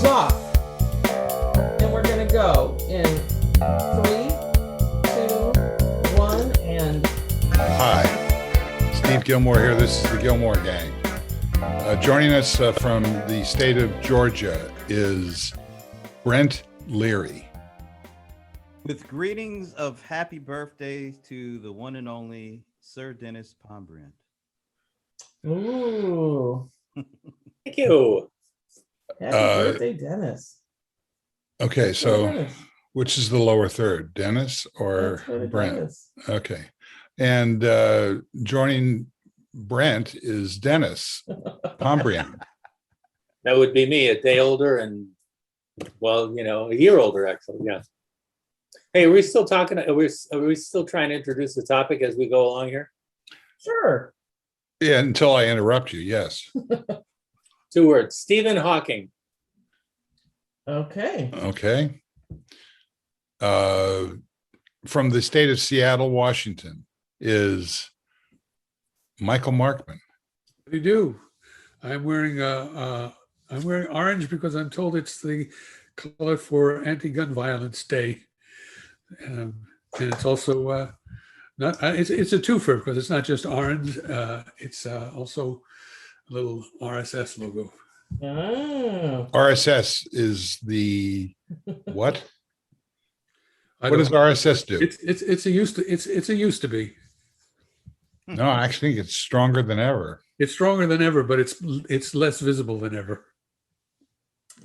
goes off. And we're going to go in 3, 2, 1, and... Hi, Steve Gillmor here. This is the Gillmor Gang. Joining us from the state of Georgia is Brent Leary. With greetings of happy birthday to the one and only Sir Denis Pombriant. Ooh. Thank you. Happy birthday, Dennis. Okay, so Dennis. which is the lower third, Denis or Brent? Dennis. Okay. And joining Brent is Denis Pombriant. That would be me, a day older and, well, a year older, actually. Yeah. Hey, are we still talking? Are we still trying to introduce the topic as we go along here? Sure. Yeah, until I interrupt you, yes. 2 words. Stephen Hawking. Okay. Okay. From the state of Seattle, Washington is Michael Markman. What do you do? I'm wearing orange because I'm told it's the color for Anti-Gun Violence Day, and it's also not. It's a twofer because it's not just orange. It's also a little RSS logo. Oh. RSS is the what? What does RSS do? It's a used to be. No, I actually think it's stronger than ever. It's stronger than ever, but it's less visible than ever.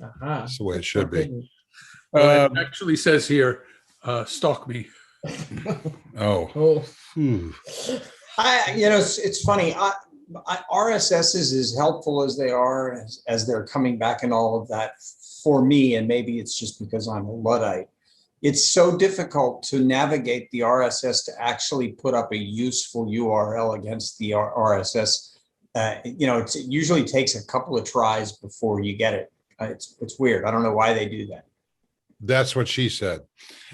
Uh-huh. That's the way it should be. It actually says here, stalk me. Oh. Oh. It's funny. RSS is as helpful as they are, as they're coming back and all of that for me, and maybe it's just because I'm a Luddite. It's so difficult to navigate the RSS to actually put up a useful URL against the RSS. It usually takes a couple of tries before you get it. It's weird. I don't know why they do that. That's what she said.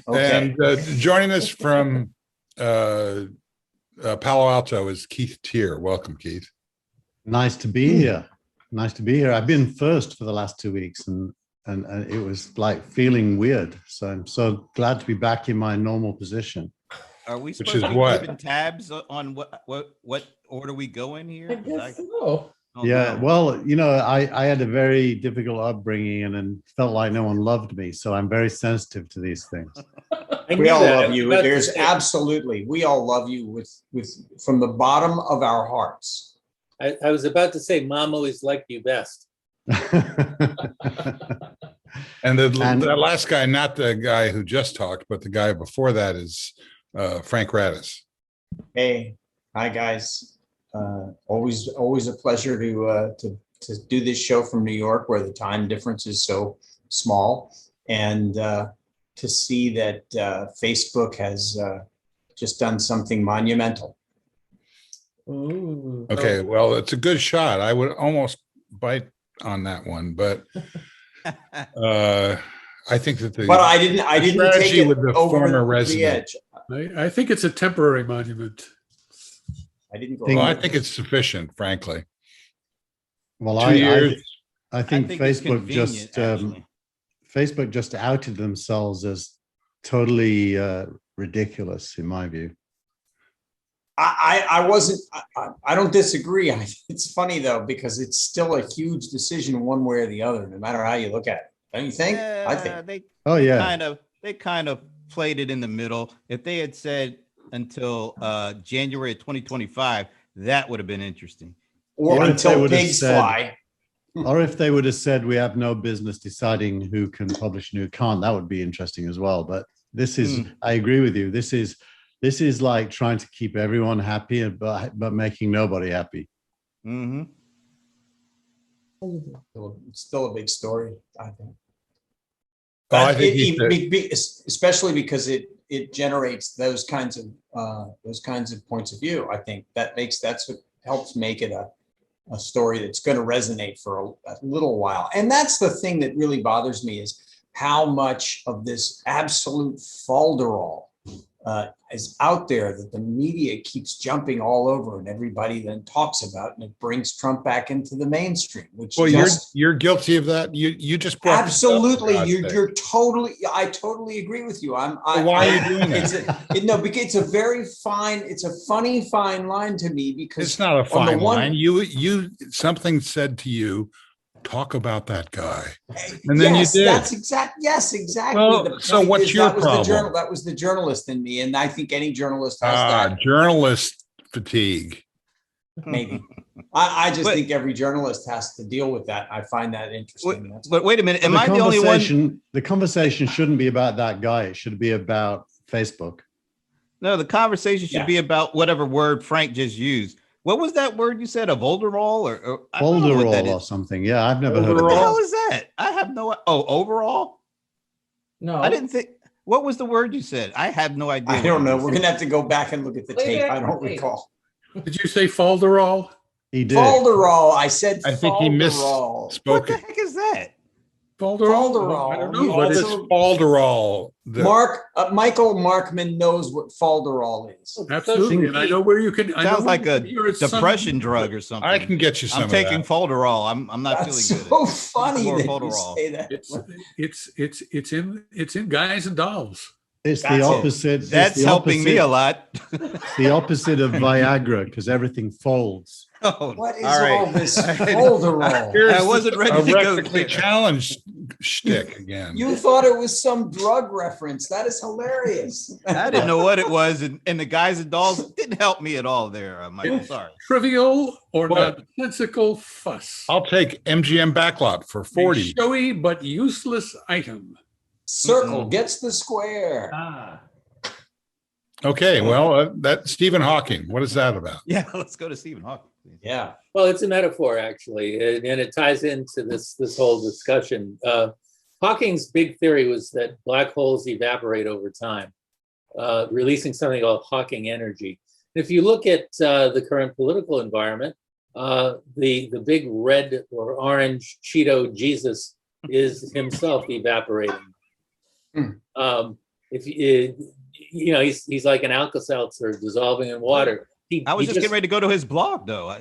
Okay. And joining us from Palo Alto is Keith Teare. Welcome, Keith. Nice to be here. Nice to be here. I've been first for the last 2 weeks, and it was like feeling weird. So I'm so glad to be back in my normal position. Are we Which supposed is to be what? keeping tabs on what order we go in here? I guess so. Yeah, well, I had a very difficult upbringing and felt like no one loved me. So I'm very sensitive to these things. We all love you. There's absolutely, we all love you with from the bottom of our hearts. I was about to say, Mom always liked you best. And the last guy, not the guy who just talked, but the guy before that is Frank Radice. Hey, hi guys. Always a pleasure to do this show from New York, where the time difference is so small, and to see that Facebook has just done something monumental. Ooh. Okay, well, it's a good shot. I would almost bite on that one, but I think that But I didn't take it with the over former the resident. edge. I think it's a temporary monument. I didn't go. Well, I think it's sufficient, frankly. Well, 2 years. I think it's Facebook convenient, Facebook just outed themselves as totally ridiculous, in my view. I wasn't. I don't disagree. It's funny though, because it's still a huge decision one way or the other, no matter how you look at it. Don't you think? I think. They kind of played it in the middle. If they had said until January of 2025, that would have been interesting. Or until pigs fly. Or if they would have said we have no business deciding who can publish and who can't, that would be interesting as well. But this is, I agree with you. This is like trying to keep everyone happy, but making nobody happy. Mm-hmm. It's still a big story, I think. Oh, I think especially because it generates those kinds of points of view. I think that's what helps make it a story that's going to resonate for a little while. And that's the thing that really bothers me, is how much of this absolute falderall is out there that the media keeps jumping all over and everybody then talks about, and it brings Trump back into the mainstream, which Well, just you're guilty of that. You just brought this up, for absolutely, God's sake. you're totally, I totally agree with you. Why are you doing that? No, because it's a very fine, it's a funny fine line to me, because It's not a on the fine one- line. You something said to you, talk about that guy, and then yes, you did. That's yes, exactly. Well, The so point what's is your that was problem? That was the journalist in me, and I think any journalist has that. Journalist fatigue. Maybe. I just But- think every journalist has to deal with that. I find that interesting. That's But wait a minute, am the I the only one? conversation, the conversation shouldn't be about that guy. It should be about Facebook. No, the conversation should Yeah. be about whatever word Frank just used. What was that word you said? A Volderall or I don't know what that Folderol or is. something. Yeah, I've never heard What of the that. hell is that? I have no. Oh, overall. No, I didn't think. What was the word you said? I have no idea. I what don't you know. said. We're gonna have to go back and look at the Play tape. back I don't the tape. recall. Did you say Falderall? He did. Folderol. I said I think he Folderol. What the misspoken. heck is that? Falderall? I don't know, Falderall. but All this it's falderall. Michael Markman knows what Folderol is. absolutely, and I know where you can. I know Sounds where like you a can hear it depression some- drug or something. I can get you some I'm of taking that. Folderol. I'm not That's feeling so good. funny More that you Folderol. say that. It's in Guys and Dolls. It's the That's it. opposite. it's That's the helping me a opposite- lot. It's the opposite of Viagra because everything folds. Oh, What is all right. all this Folderol? Here's I wasn't ready a to go rectally there. challenged shtick again. You thought it was some drug reference. That is hilarious. I didn't know what it was, and the guys and dolls didn't help me at all there, Michael. Sorry. Trivial or What? nonsensical fuss. I'll take MGM backlot for A 40. showy but useless item. Circle gets the square. Ah, Okay, well, that Stephen Hawking. What is that about? Yeah, let's go to Stephen Hawking. Please. Yeah. Well, it's a metaphor actually, and it ties into this whole discussion. Hawking's big theory was that black holes evaporate over time, releasing something called Hawking energy. If you look at the current political environment, the big red or orange Cheeto Jesus is himself evaporating. If you know, he's like an Alka-Seltzer dissolving in water. I was just getting ready to go to his blog, though.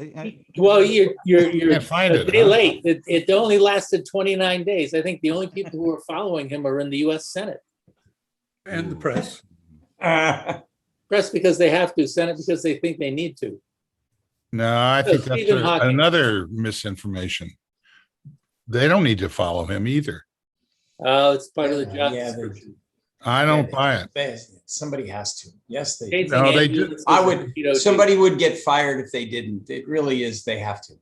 Well, you're Can't find a it, day huh? late. It only lasted 29 days. I think the only people who are following him are in the U.S. Senate. And the press. Press because they have to, Senate because they think they need to. No, I think that's Stephen Hawking. another misinformation. They don't need to follow him either. It's part of the job Yeah, description. I don't buy it. Somebody has to. Yes, they. Hating No, they ambulances I and would. Cheeto Somebody would get fired if they didn't. It really is. They have to.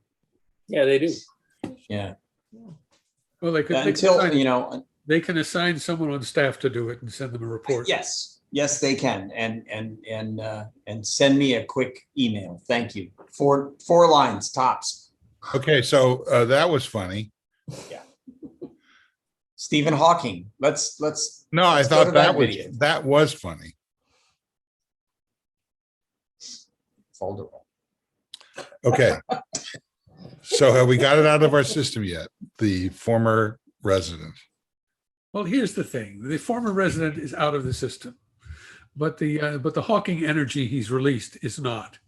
Yeah, they do. Yeah. Well, they Until you know. they can assign someone on staff to do it and send them a report. Yes. Yes, they can. And send me a quick email. Thank you. Four lines tops. Okay, so that was funny. Stephen Hawking. Let's. No, I Let's go thought to that that was video. that was funny. Folder. Okay. So have we got it out of our system yet? The former resident. Well, here's the thing: the former resident is out of the system, but the Hawking energy he's released is not,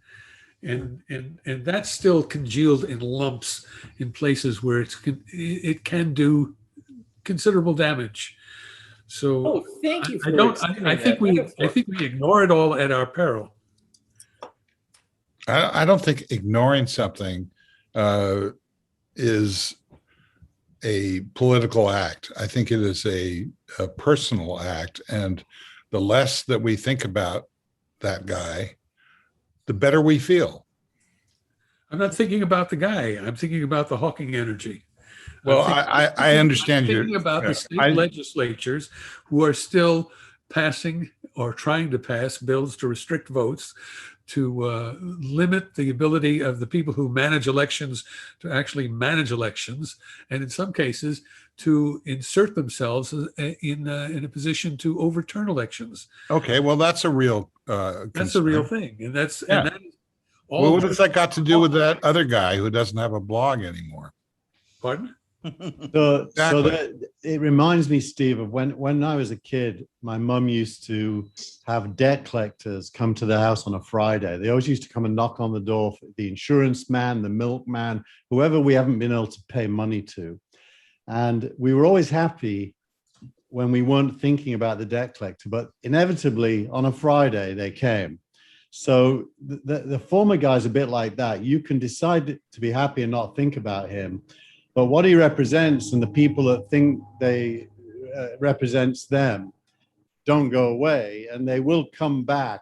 and that's still congealed in lumps in places where it can do considerable damage. So Oh, thank you. I For don't. explaining I think that we. metaphor. I think we ignore it all at our peril. I don't think ignoring something is a political act. I think it is a personal act. And the less that we think about that guy, the better we feel. I'm not thinking about the guy. I'm thinking about the Hawking energy. Well, I understand I'm you. thinking about the state legislatures who are still passing or trying to pass bills to restrict votes, to limit the ability of the people who manage elections to actually manage elections, and in some cases to insert themselves in a position to overturn elections. Okay, well, that's a real That's a real thing, and that's Yeah. and that is all. Well, what has that got to do with that other guy who doesn't have a blog anymore? Pardon? So Exactly. that it reminds me, Steve, of when I was a kid, my mum used to have debt collectors come to the house on a Friday. They always used to come and knock on the door, for the insurance man, the milkman, whoever we haven't been able to pay money to. And we were always happy when we weren't thinking about the debt collector, but inevitably on a Friday they came. So the former guy's a bit like that. You can decide to be happy and not think about him, but what he represents and the people that think they represents them don't go away, and they will come back,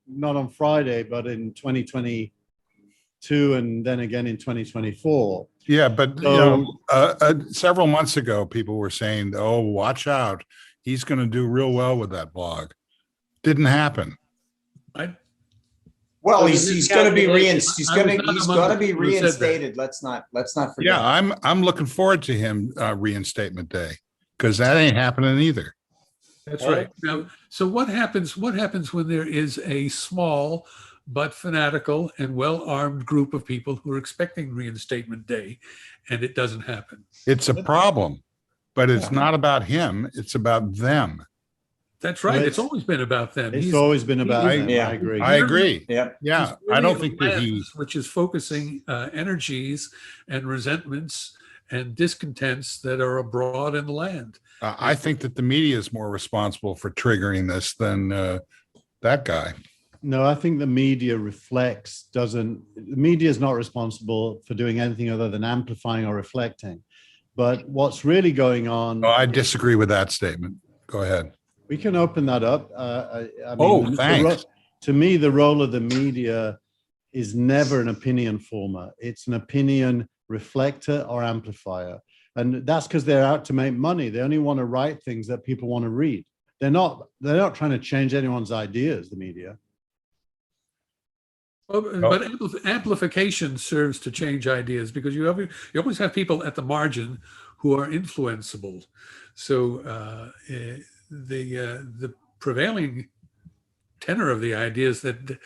not on Friday, but in 2022 and then again in 2024. Yeah, but So- several months ago, people were saying, "Oh, watch out, he's going to do real well with that blog." Didn't happen. Well, So he's this going to be calculation- he's I going was to not he's among going the to be people who said that. reinstated. Let's not forget. Yeah, I'm looking forward to him reinstatement day, because that ain't happening either. That's All right. right. Now, so what happens when there is a small but fanatical and well-armed group of people who are expecting reinstatement day and it doesn't happen? It's a problem, but it's Yeah. not about him. It's about them. That's right. Well, It's always been about them. It's He's- always been about he's- them. Yeah. I agree. I agree. Yep. Yeah, he's I don't really think a that he. lens which is focusing energies and resentments and discontents that are abroad in the land. I think that the media is more responsible for triggering this than that guy. No, I think the media the media is not responsible for doing anything other than amplifying or reflecting. But what's really going on, Oh, I disagree with that statement. Go ahead. we can open that up. I mean, Oh, thanks. to me, the role of the media is never an opinion former. It's an opinion reflector or amplifier. And that's because they're out to make money. They only want to write things that people want to read. They're not trying to change anyone's ideas, the media. But amplification serves to change ideas because you always have people at the margin who are influenceable. So the prevailing tenor of the ideas that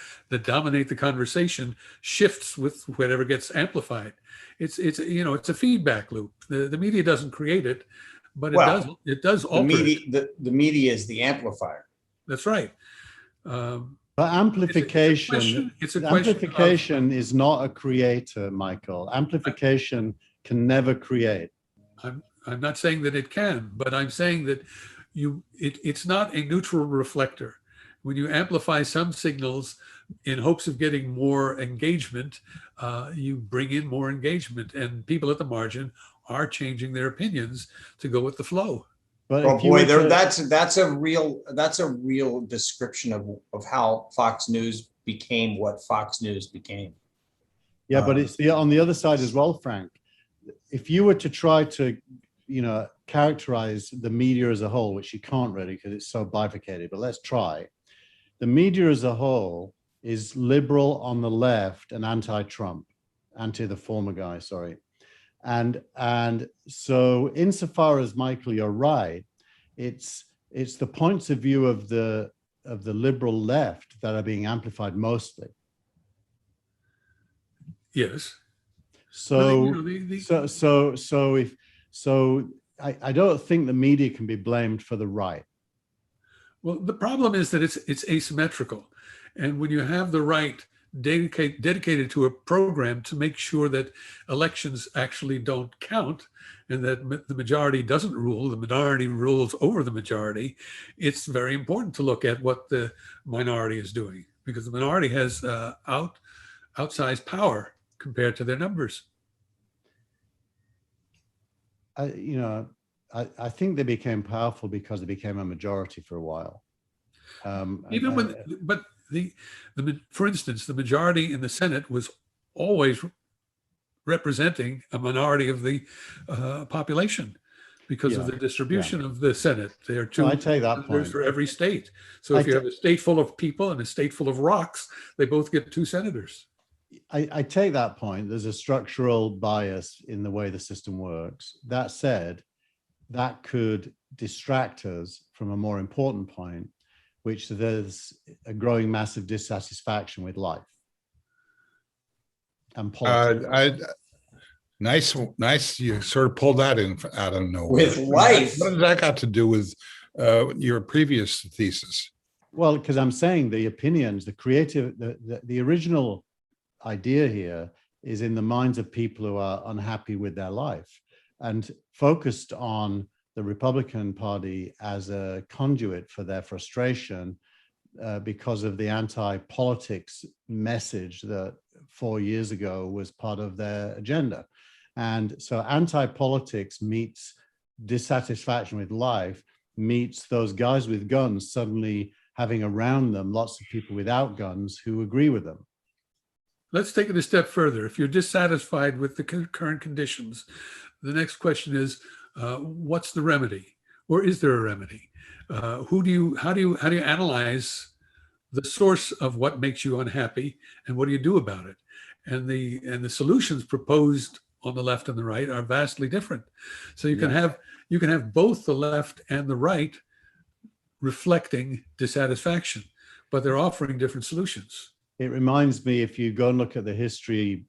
dominate the conversation shifts with whatever gets amplified. It's a feedback loop. The media doesn't create it, but it does alter it. The media is the amplifier. That's right. But amplification, It's a question amplification is not a creator, Michael. Amplification can never create. I'm not saying that it can, but I'm saying that it's not a neutral reflector. When you amplify some signals in hopes of getting more engagement, you bring in more engagement, and people at the margin are changing their opinions to go with the flow. But Oh if you boy, were to- that's a real description of how Fox News became what Fox News became. Yeah, but it's on the other side as well, Frank. If you were to try to, characterize the media as a whole, which you can't really because it's so bifurcated, but let's try. The media as a whole is liberal on the left and anti-Trump, anti the former guy, sorry. And so insofar as, Michael, you're right, it's the points of view of the liberal left that are being amplified mostly. Yes. So, Well, the- I don't think the media can be blamed for the right. Well, the problem is that it's asymmetrical. And when you have the right dedicated to a program to make sure that elections actually don't count and that the majority doesn't rule, the minority rules over the majority, it's very important to look at what the minority is doing because the minority has outsized power compared to their numbers. I think they became powerful because they became a majority for a while. For instance, the majority in the Senate was always representing a minority of the population because of the distribution of the Senate. There are two I take that senators point. for every state. So if you have a state full of people and a state full of rocks, they both get 2 senators. I take that point. There's a structural bias in the way the system works. That said, that could distract us from a more important point, which there's a growing massive dissatisfaction with life and politics. Nice, nice. You sort of pulled that in out of nowhere. With life. What does that got to do with your previous thesis? Well, because I'm saying the opinions, the creative, the original idea here is in the minds of people who are unhappy with their life and focused on the Republican Party as a conduit for their frustration because of the anti-politics message that 4 years ago was part of their agenda. And so anti-politics meets dissatisfaction with life, meets those guys with guns suddenly having around them lots of people without guns who agree with them. Let's take it a step further. If you're dissatisfied with the current conditions, the next question is, what's the remedy, or is there a remedy? How do you analyze the source of what makes you unhappy, and what do you do about it? And the solutions proposed on the left and the right are vastly different. So you can have both the left and the right reflecting dissatisfaction, but they're offering different solutions. It reminds me, if you go and look at the history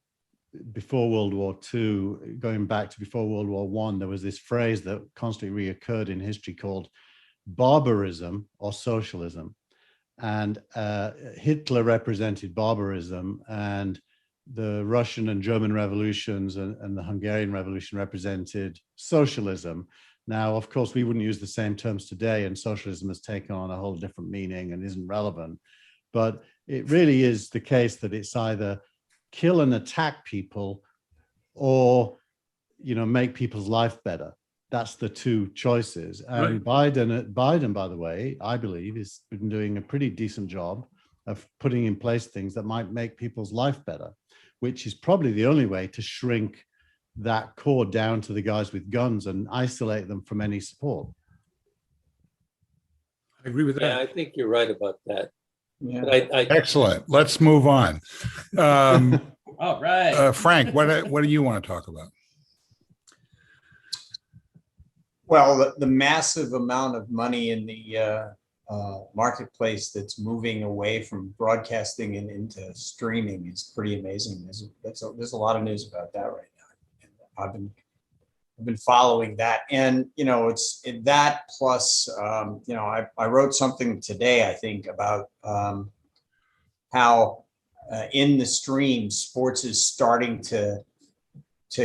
before World War II, going back to before World War I, there was this phrase that constantly reoccurred in history called barbarism or socialism. And Hitler represented barbarism, and the Russian and German revolutions and the Hungarian revolution represented socialism. Now, of course, we wouldn't use the same terms today, and socialism has taken on a whole different meaning and isn't relevant. But it really is the case that it's either kill and attack people or, make people's life better. That's the two choices. And Right. Biden, by the way, I believe, has been doing a pretty decent job of putting in place things that might make people's life better, which is probably the only way to shrink that core down to the guys with guns and isolate them from any support. I agree with Yeah, that. I think you're right about that. Yeah. But I Excellent. Let's move on. All right. Frank, what do you want to talk about? Well, the massive amount of money in the marketplace that's moving away from broadcasting and into streaming is pretty amazing. There's a lot of news about that right now. And I've been following that, and it's that plus I wrote something today, I think, about how in the stream sports is starting to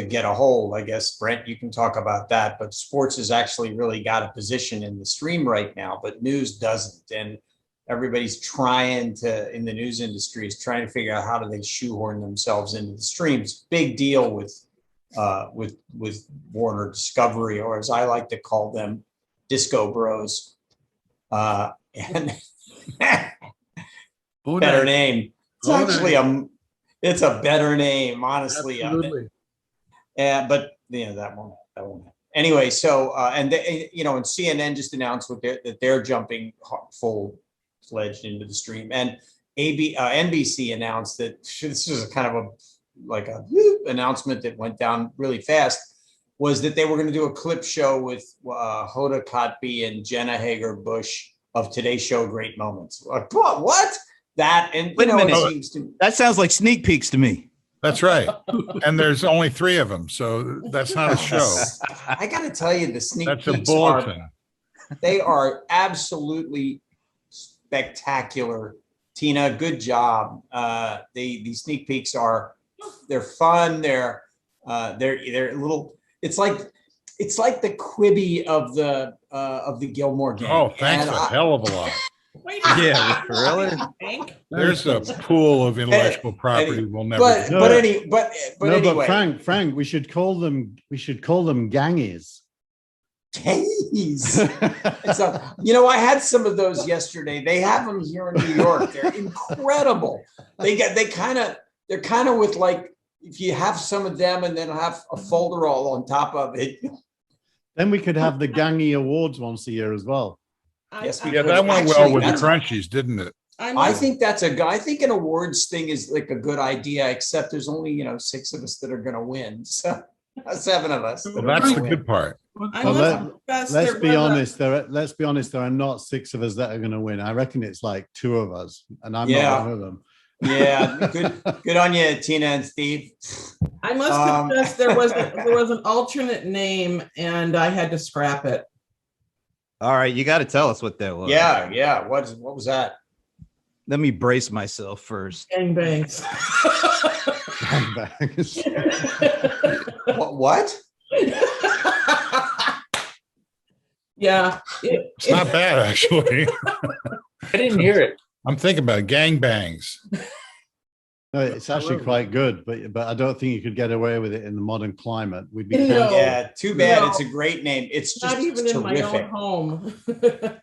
get a hold. I guess, Brent, you can talk about that, but sports has actually really got a position in the stream right now, but news doesn't. And everybody's trying to, in the news industry, is trying to figure out how do they shoehorn themselves into the streams. Big deal with Warner Discovery, or as I like to call them, Disco Bros. And Oh, better nice. name. It's Oh, actually nice. it's a better name, honestly. Absolutely. But that won't. Anyway, so and they, and CNN just announced that they're jumping full-fledged into the stream, and NBC announced that this is a kind of a announcement that went down really fast, was that they were going to do a clip show with Hoda Kotb and Jenna Hager Bush of Today's Show Great Moments. Like, what? That, and Wait a minute. it seems to. That sounds like sneak peeks to me. That's right. And there's only 3 of them, so that's not a show. I got to tell you, the sneak That's a peeks bulletin. they are absolutely spectacular. Tina, good job. The sneak peeks they're fun. They're a little. It's like the Quibi of the Gillmor gang. Oh, thanks And a hell of a lot. Wait. Yeah, really? Hank? There's a pool of intellectual property we'll never But get. anyway. Frank, we should call them gangies. Days. I had some of those yesterday. They have them here in New York. They're incredible. They're kind of with, like, if you have some of them and then have a folder all on top of it. Then we could have the Gangy Awards once a year as well. Yes, we Yeah, could. that went Actually, well with the that's- crunchies, didn't it? I think I think an awards thing is like a good idea, except there's only 6 of us that are going to win. So 7 of us. Well, that's the good part. I Well, must confess Let's there be was honest. Let's be honest. There are not 6 of us that are going to win. I reckon it's like 2 of us, and I'm Yeah. not one of them. Yeah, good on you, Tina and Steve. I must confess there was an alternate name and I had to scrap it. All right, you got to tell us what that was. Yeah. What was that? Let me brace myself first. Gangbangs. What? Yeah. It's not bad, actually. I didn't hear it. I'm thinking about gangbangs. No, it's actually quite good, but I don't think you could get away with it in the modern climate. We'd be No. canceled. Yeah, too bad. No. It's a great name. It's just Not even in my own terrific. home.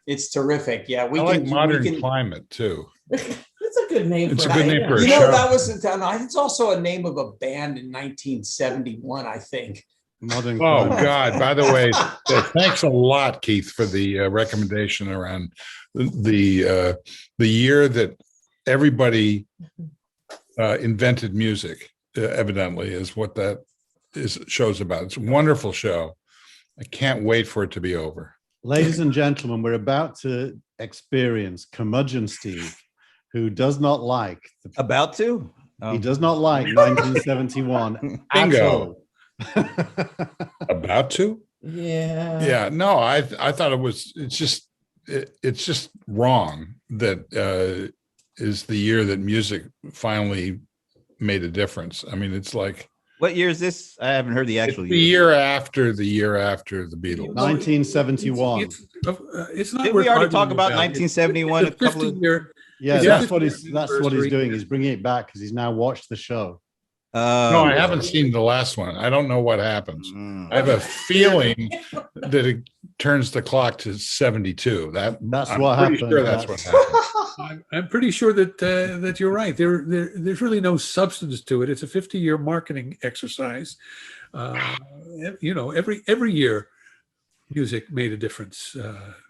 It's terrific. Yeah, I like modern climate too. It's a good name. It's for a good name for a You know, show. that wasn't. It's also a name of a band in 1971, I think. Modern Oh climate. God! By the way, thanks a lot, Keith, for the recommendation around the year that everybody invented music. Evidently, is what that shows about. It's a wonderful show. I can't wait for it to be over. Ladies and gentlemen, we're about to experience Curmudgeon Steve, who does not like About to? he does not like 1971 at Bingo. all. About to? Yeah. Yeah. No, I thought it's just wrong that is the year that music finally made a difference. I mean, it's like What year is this? I haven't heard the it's actual the year after the Beatles. 1971. It's not. Did worth we already arguing talk about it. 1971 It's a couple of 50-year. Yeah, It's that's a what 50th he's anniversary. doing. He's bringing it back because he's now watched the show. No, I haven't seen the last one. I don't know what happens. I have a feeling that it turns the clock to 72. That's I'm what pretty happened. Sure that's what happened. I'm pretty sure that you're right. There's really no substance to it. It's a 50-year marketing exercise. Every year, music made a difference.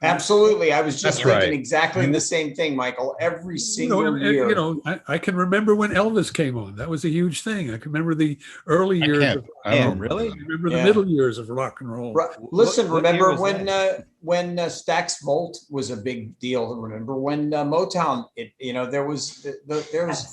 Absolutely. I was just That's thinking right. exactly the same thing, Michael. Every single year. I can remember when Elvis came on. That was a huge thing. I can remember the early I years. can't. I don't really? I remember the Yeah. middle years of rock and roll. Listen, What year remember was when Stax Volt was a big deal? Remember when Motown? There was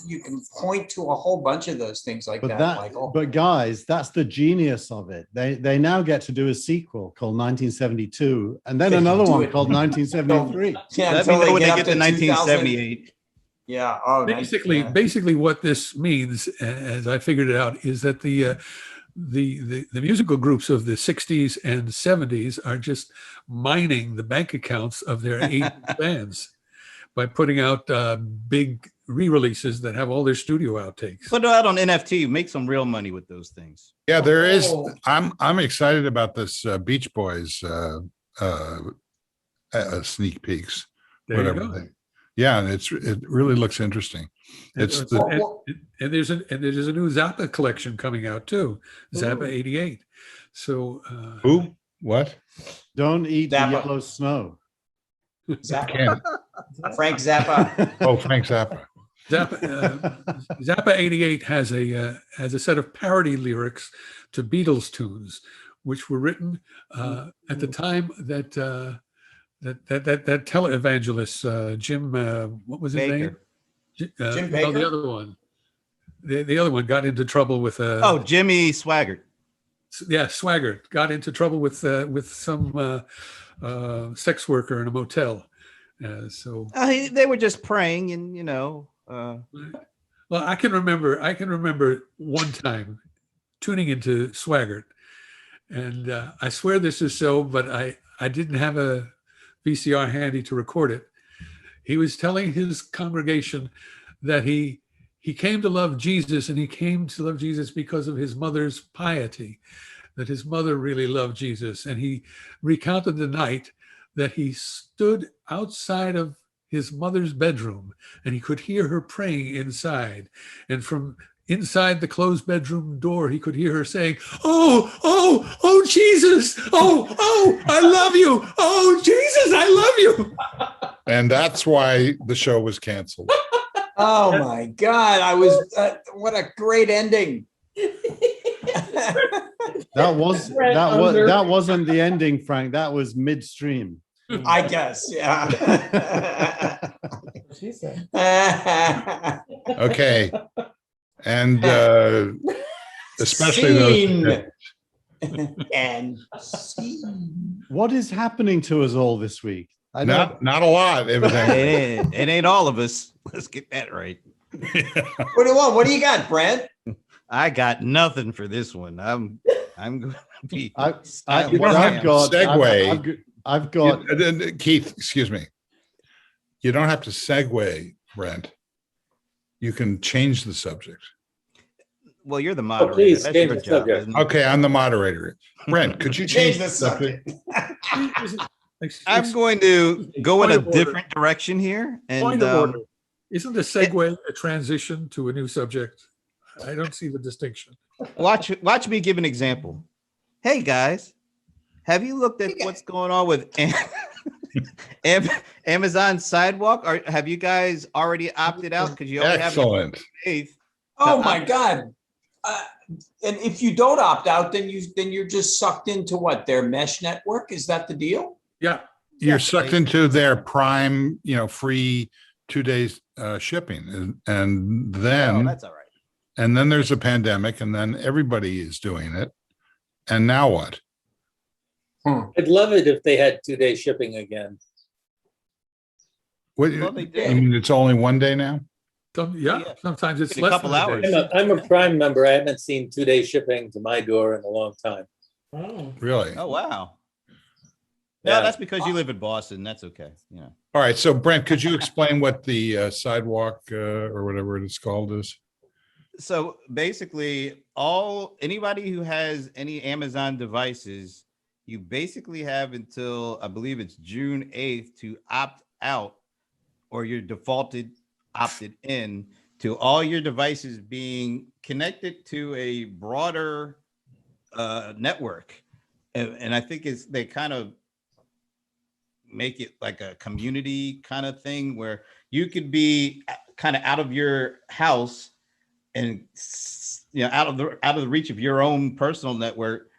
you can point to a whole bunch of those things like that, Michael. But guys, that's the genius of it. They now get to do a sequel called 1972, and then They can another do one it. called 1973. Yeah, Let me until know when they up get to 2000. 1978. Yeah. Oh, Basically, what this means, as I figured it out, is that the musical groups of the 60s and 70s are just mining the bank accounts of their 80s bands by putting out big re-releases that have all their studio outtakes. Put it out on NFT. Make some real money with those things. Yeah, there is. Oh. I'm excited about this Beach Boys sneak peeks. There you Whatever. go. Yeah, and it really looks interesting. It's And- the, and there's a new Zappa collection coming out too, Zappa Ooh. '88. So who? What? Don't eat the Zappa. yellow snow. Zappa. Can't. Frank Zappa. Oh, Frank Zappa. Zappa '88 has a set of parody lyrics to Beatles tunes, which were written at the time that televangelist Jim what was his name? Baker. Jim No, the Baker? other one. The other one got into trouble with Jimmy Swaggart. Swaggart got into trouble with some sex worker in a motel. They were just praying, and Well, I can remember one time tuning into Swaggart, and I swear this is so, but I didn't have a VCR handy to record it. He was telling his congregation that he came to love Jesus, and he came to love Jesus because of his mother's piety, that his mother really loved Jesus. And he recounted the night that he stood outside of his mother's bedroom and he could hear her praying inside. And from inside the closed bedroom door, he could hear her saying, oh, Jesus. Oh, I love you. Oh, Jesus, I love you. And that's why the show was canceled. Oh my God! I was. What a great ending. That wasn't the ending, Frank. That was midstream. I guess. Yeah. She said. Okay. And especially those. Scene. And scene. What is happening to us all this week? I don't. Not a lot, evidently. It ain't all of us. Let's get that right. What do you want? What do you got, Brent? I got nothing for this one. I'm going to be. I, You don't have to segue. I've got. Keith, excuse me. You don't have to segue, Brent. You can change the subject. Well, you're the moderator. please, That's change your the job, subject. isn't it? Okay, I'm the moderator. Brent, could you change the subject? I'm going to go in Point a of order. different direction here. Point And of order. Isn't the segue a transition to a new subject? I don't see the distinction. watch me give an example. Hey, guys, have you looked at what's going on with Amazon Sidewalk? Or have you guys already opted out? Because you only have Excellent. faith. Oh my God. And if you don't opt out, then you're just sucked into what, their mesh network? Is that the deal? Yeah. You're sucked into their prime, free 2 days shipping. And Oh, then, that's all right. and then there's a pandemic, and then everybody is doing it. And now what? I'd love it if they had 2-day shipping again. What, Well, they you did. mean it's only 1 day now? Yeah. Yeah. Sometimes it's A less couple than a hours. day. I'm a Prime member. I haven't seen 2-day shipping to my door in a long time. Oh. Really? Oh, wow. No, Yeah. that's because you live in Boston. That's okay. Yeah. All right. So Brent, could you explain what the sidewalk or whatever it is called is? So basically, anybody who has any Amazon devices, you basically have until I believe it's June 8th to opt out, or you're opted in to all your devices being connected to a broader network. And I think they kind of make it like a community kind of thing where you could be kind of out of your house and out of the reach of your own personal network,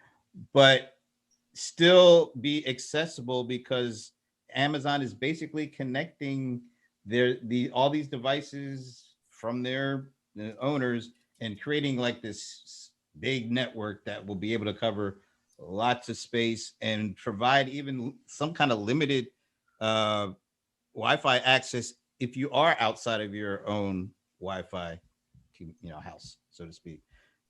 but still be accessible because Amazon is basically connecting all these devices from their owners and creating like this big network that will be able to cover lots of space and provide even some kind of limited Wi-Fi access if you are outside of your own Wi-Fi house, so to speak.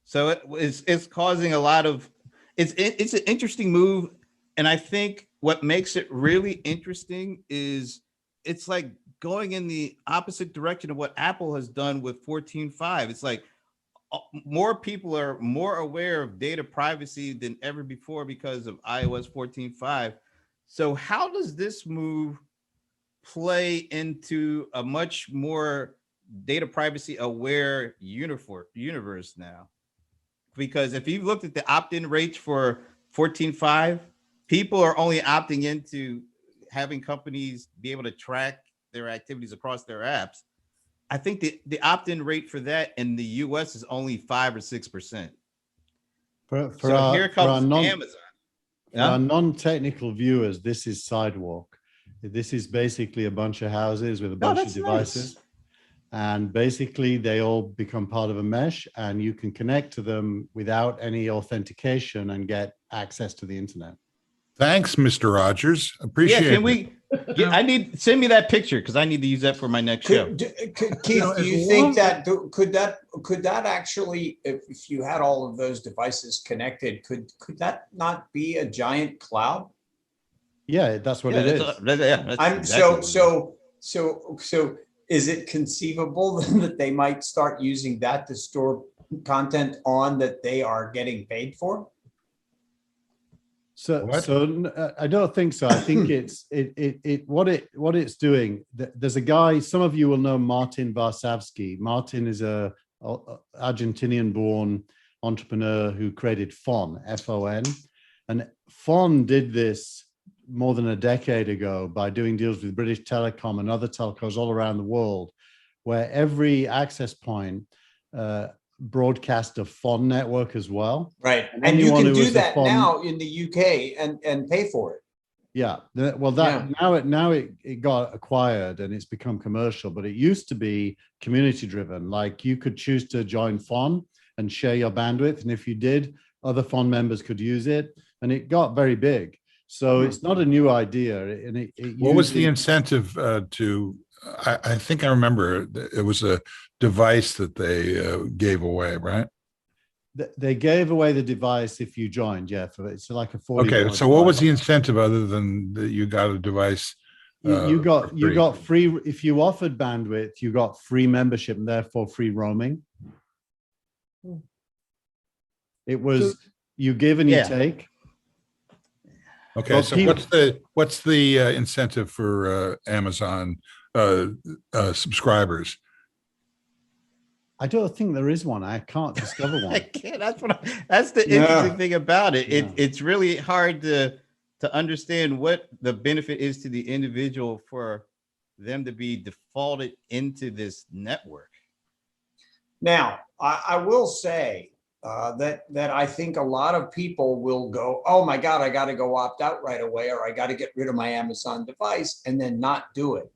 So it's causing a lot of it's an interesting move, and I think what makes it really interesting is it's like going in the opposite direction of what Apple has done with 14.5. It's like more people are more aware of data privacy than ever before because of iOS 14.5. So how does this move play into a much more data privacy aware universe now? Because if you've looked at the opt-in rates for 14.5, people are only opting into having companies be able to track their activities across their apps. I think the opt-in rate for that in the US is only 5 or 6%. So here comes Amazon. For our non-technical viewers, this is Sidewalk. This is basically a bunch of houses with a bunch of devices. Nice. And basically they all become part of a mesh, and you can connect to them without any authentication and get access to the internet. Thanks, Mr. Rogers. Appreciate Yeah, can it. we send me that picture because I need to use that for my next show. Keith, do you think that could that actually, if you had all of those devices connected, could that not be a giant cloud? Yeah, that's what it is. So is it conceivable that they might start using that to store content on that they are getting paid for? So I don't think so. I think what it's doing. There's a guy. Some of you will know Martin Varsavsky. Martin is a Argentinian-born entrepreneur who created FON, F-O-N, and FON did this more than a decade ago by doing deals with British Telecom and other telcos all around the world, where every access point broadcast a FON network as well. Right. And you can do that now in the UK and pay for it. Yeah. Well, now it got acquired and it's become commercial, but it used to be community driven. Like you could choose to join FON and share your bandwidth. And if you did, other fund members could use it. And it got very big. So it's not a new idea. And What was the uses- incentive to? I think I remember it was a device that they gave away, right? They gave away the device if you joined. Yeah, it's like a 40. Okay, so what was the incentive other than that you got a device? You for free? got free if you offered bandwidth. You got free membership and therefore free roaming. It was you give and you take. Okay, Well, so people- what's the incentive for Amazon subscribers? I don't think there is one. I can't discover I one. can't. That's the interesting thing about it. It's really hard to understand what the benefit is to the individual for them to be defaulted into this network. Now, I will say that I think a lot of people will go, oh my God, I got to go opt out right away, or I got to get rid of my Amazon device, and then not do it.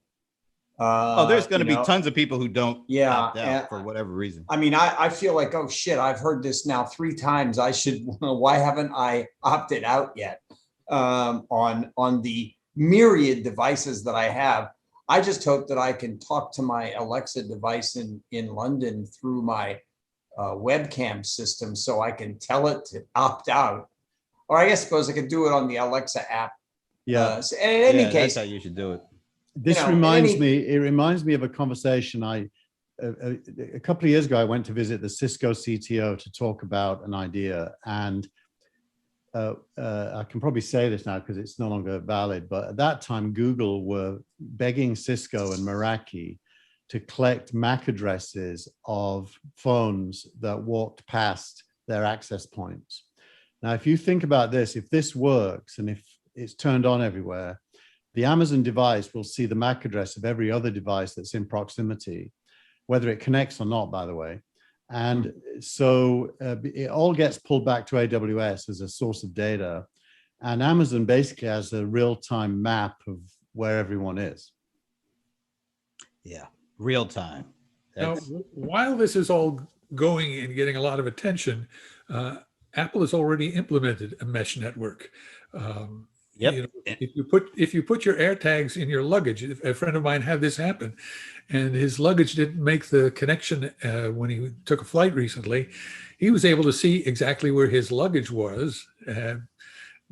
There's going to you be know, tons of people who don't Yeah, opt out and- for whatever reason. I mean, I feel like, oh shit, I've heard this now 3 times. I should, why haven't I opted out yet on the myriad devices that I have? I just hope that I can talk to my Alexa device in London through my webcam system so I can tell it to opt out. Or I suppose I could do it on the Alexa app. Yeah. So in any case, that's how you should do it. This you know, reminds any- me. It reminds me of a conversation a couple of years ago. I went to visit the Cisco CTO to talk about an idea, and I can probably say this now because it's no longer valid. But at that time, Google were begging Cisco and Meraki to collect MAC addresses of phones that walked past their access points. Now, if you think about this, if this works and if it's turned on everywhere, the Amazon device will see the MAC address of every other device that's in proximity, whether it connects or not, by the way. And so it all gets pulled back to AWS as a source of data. And Amazon basically has a real-time map of where everyone is. Yeah, real time. Now, That's- while this is all going and getting a lot of attention, Apple has already implemented a mesh network. Yep. You know, if you put your AirTags in your luggage, a friend of mine had this happen, and his luggage didn't make the connection when he took a flight recently. He was able to see exactly where his luggage was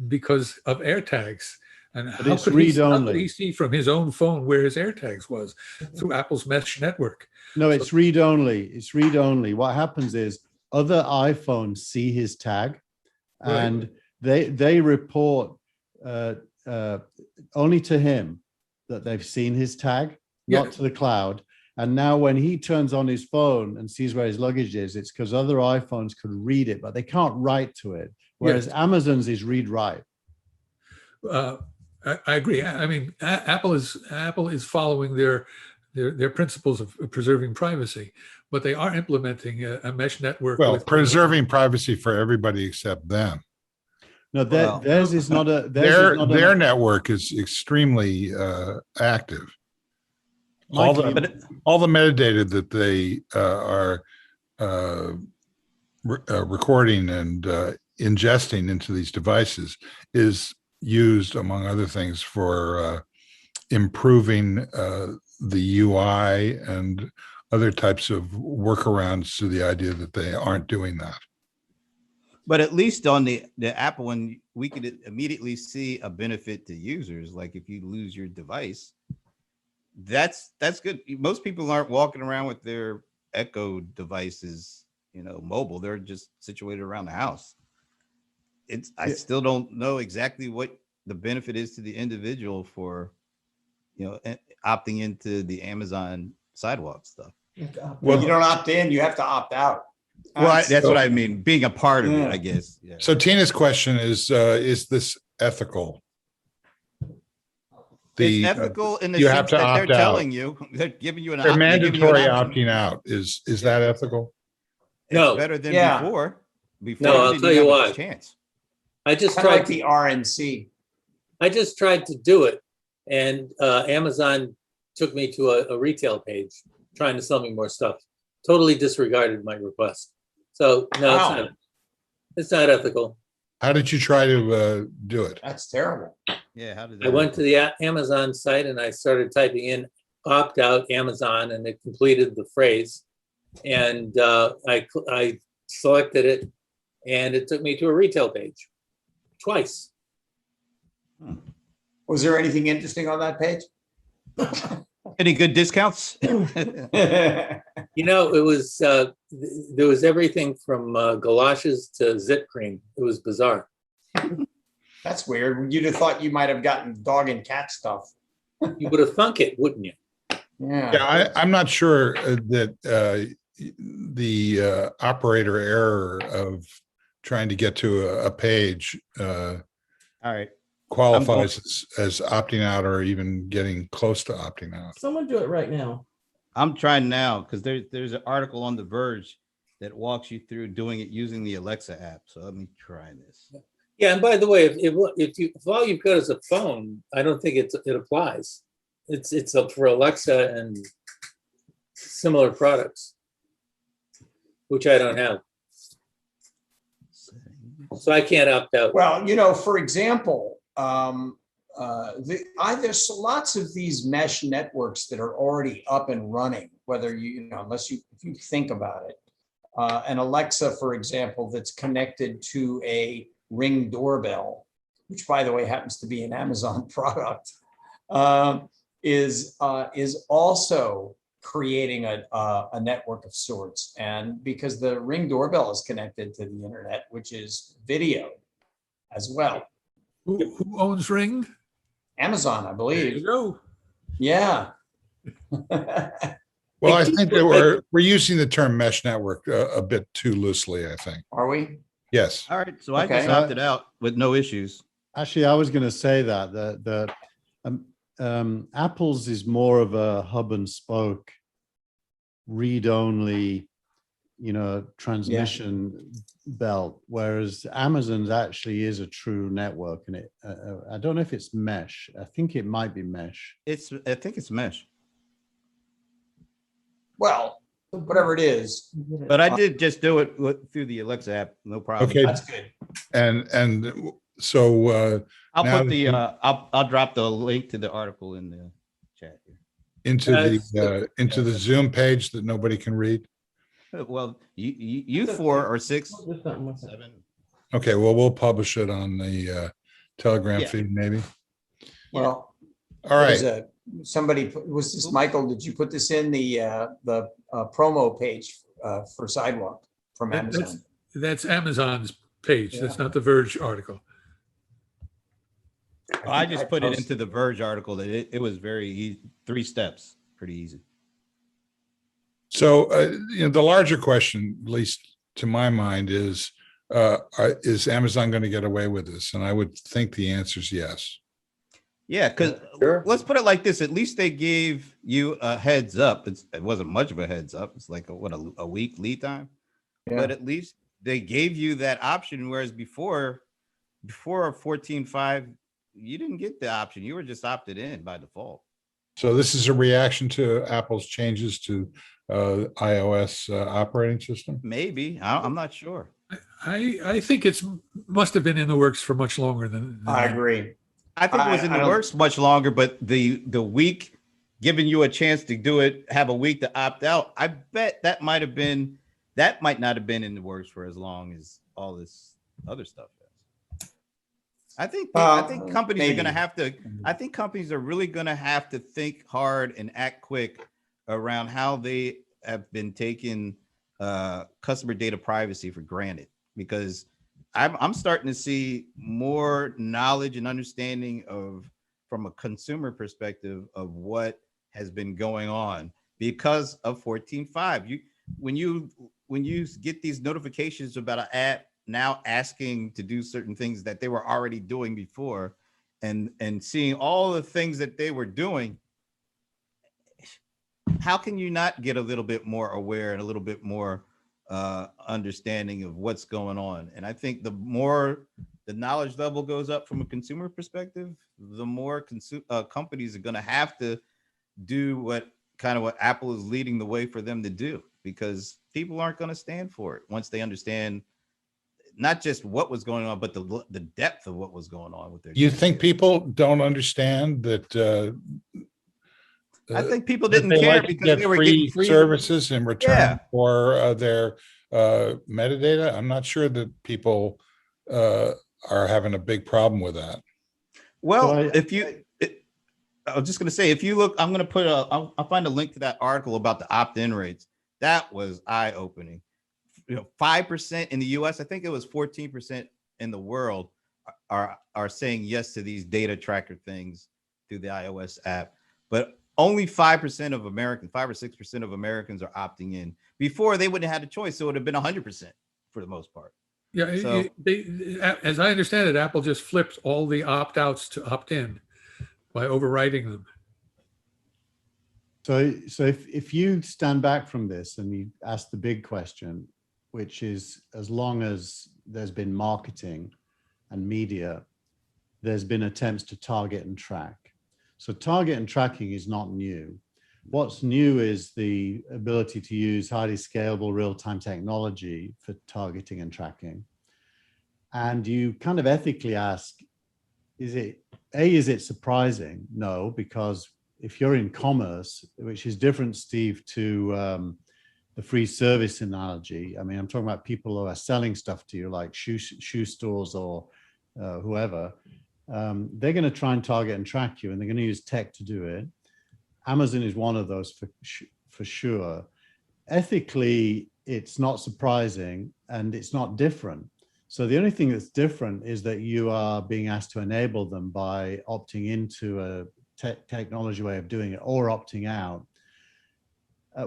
because of AirTags. And But how it's could read-only. he see from his own phone where his AirTags was through Apple's mesh network? No, it's read-only. It's read-only. What happens is other iPhones see his tag, and they report only to him that they've seen his tag, not to the cloud. And now when he turns on his phone and sees where his luggage is, it's because other iPhones could read it, but they can't write to it. Whereas Amazon's is read-write. I agree. I mean, Apple is following their principles of preserving privacy, but they are implementing a mesh network. Well, with preserving privacy for everybody except them. No, Well, theirs is not a. Their network is extremely active. All Mike, the metadata that they are recording and ingesting into these devices is used, among other things, for improving the UI and other types of workarounds to the idea that they aren't doing that. But at least on the Apple one, we could immediately see a benefit to users. Like if you lose your device, that's good. Most people aren't walking around with their Echo devices, mobile. They're just situated around the house. I still don't know exactly what the benefit is to the individual for, opting into the Amazon sidewalk stuff. well, you don't opt in, you have to opt out. Well, that's what I mean. Being a part of it, I guess. Yeah. So Tina's question is this ethical? It's ethical in the you sense have to that they're opt out. telling you, they're giving you an They're they're giving you mandatory an option. opting out. Is that ethical? It's No. better than Yeah. before. No, I'll didn't tell you have a why. chance. I just Kind of tried like the RNC. I just tried to do it, and Amazon took me to a retail page trying to sell me more stuff. Totally disregarded my request. So no, Wow. it's not ethical. How did you try to do it? That's terrible. Yeah, how did I went to the Amazon site and I started typing in opt out Amazon, and it completed the phrase. And I selected it, and it took me to a retail page twice. Was there anything interesting on that page? Any good discounts? You know, it was there was everything from galoshes to zit cream. It was bizarre. That's weird. You'd have thought you might have gotten dog and cat stuff. You would have thunk it, wouldn't you? Yeah. Yeah, I'm not sure that the operator error of trying to get to a page All right. qualifies as opting out or even getting close to opting out. Someone do it right now. I'm trying now because there's an article on The Verge that walks you through doing it using the Alexa app. So let me try this. Yeah, and by the way, if all you've got is a phone, I don't think it applies. It's up for Alexa and similar products, which I don't have, so I can't opt out. Well, you know, for example, there's lots of these mesh networks that are already up and running, whether if you think about it. An Alexa, for example, that's connected to a Ring doorbell, which by the way happens to be an Amazon product, is also creating a network of sorts. And because the Ring doorbell is connected to the internet, which is video as well. Who owns Ring? Amazon, I There believe. you go. Yeah. Well, I think that we're using the term mesh network a bit too loosely, I think. Are we? Yes. All right. So I Okay. just opted out with no issues. Actually, I was going to say that Apple's is more of a hub and spoke, read only, transmission belt, whereas Amazon's actually is a true network. And I don't know if it's mesh. I think it might be mesh. I think it's mesh, Well, whatever it is, but I did just do it through the Alexa app. No problem. Okay. that's good. And so I'll now put the I'll drop the link to the article in the chat here. into the Zoom page that nobody can read. Well, you four or six, Just something with it. seven. Okay, well, we'll publish it on the Telegram Yeah. feed, maybe. Well, All right. Was this Michael? Did you put this in the promo page for Sidewalk from Amazon? That's Amazon's page. That's not the Verge article. I just put it into the Verge article that it was very easy, 3 steps, pretty easy. So, the larger question, at least to my mind, is Amazon going to get away with this? And I would think the answer is yes. Yeah, because Sure. let's put it like this. At least they gave you a heads up. It wasn't much of a heads up. It's like a week lead time. Yeah. But at least they gave you that option. Whereas before 14.5, you didn't get the option. You were just opted in by default. So this is a reaction to Apple's changes to iOS operating system? Maybe. I'm not sure. I think must have been in the works for much longer than I that. agree. I think it was in the works much longer, but the week giving you a chance to do it, have a week to opt out. I bet that might not have been in the works for as long as all this other stuff is. I think companies maybe. are going to have to. I think companies are really going to have to think hard and act quick around how they have been taking customer data privacy for granted, because I'm starting to see more knowledge and understanding from a consumer perspective of what has been going on because of 14.5. When you get these notifications about an app now asking to do certain things that they were already doing before, and seeing all the things that they were doing, how can you not get a little bit more aware and a little bit more understanding of what's going on? And I think the more the knowledge level goes up from a consumer perspective, the more companies are going to have to do what Apple is leading the way for them to do. because people aren't going to stand for it once they understand not just what was going on, but the depth of what was going on with their You data. think people don't understand that? I think people that didn't they care like to because get they were getting free services in return Yeah. for their metadata. I'm not sure that people are having a big problem with that. Well, So I was just going to say, if you look, I'm going to put I'll find a link to that article about the opt-in rates. That was eye-opening. 5% in the US, I think it was 14% in the world are saying yes to these data tracker things through the iOS app. But only 5% of Americans, 5 or 6% of Americans are opting in. Before, they wouldn't have had a choice, so it would have been 100% for the most part. Yeah, So as I understand it, Apple just flipped all the opt-outs to opt-in by overriding them. So if you stand back from this and you ask the big question, which is, as long as there's been marketing and media, there's been attempts to target and track. So target and tracking is not new. What's new is the ability to use highly scalable real-time technology for targeting and tracking. And you kind of ethically ask, is it surprising? No, because if you're in commerce, which is different, Steve, to the free service analogy. I mean, I'm talking about people who are selling stuff to you, like shoe stores or whoever. They're going to try and target and track you, and they're going to use tech to do it. Amazon is one of those for sure. Ethically, it's not surprising and it's not different. So the only thing that's different is that you are being asked to enable them by opting into a technology way of doing it or opting out.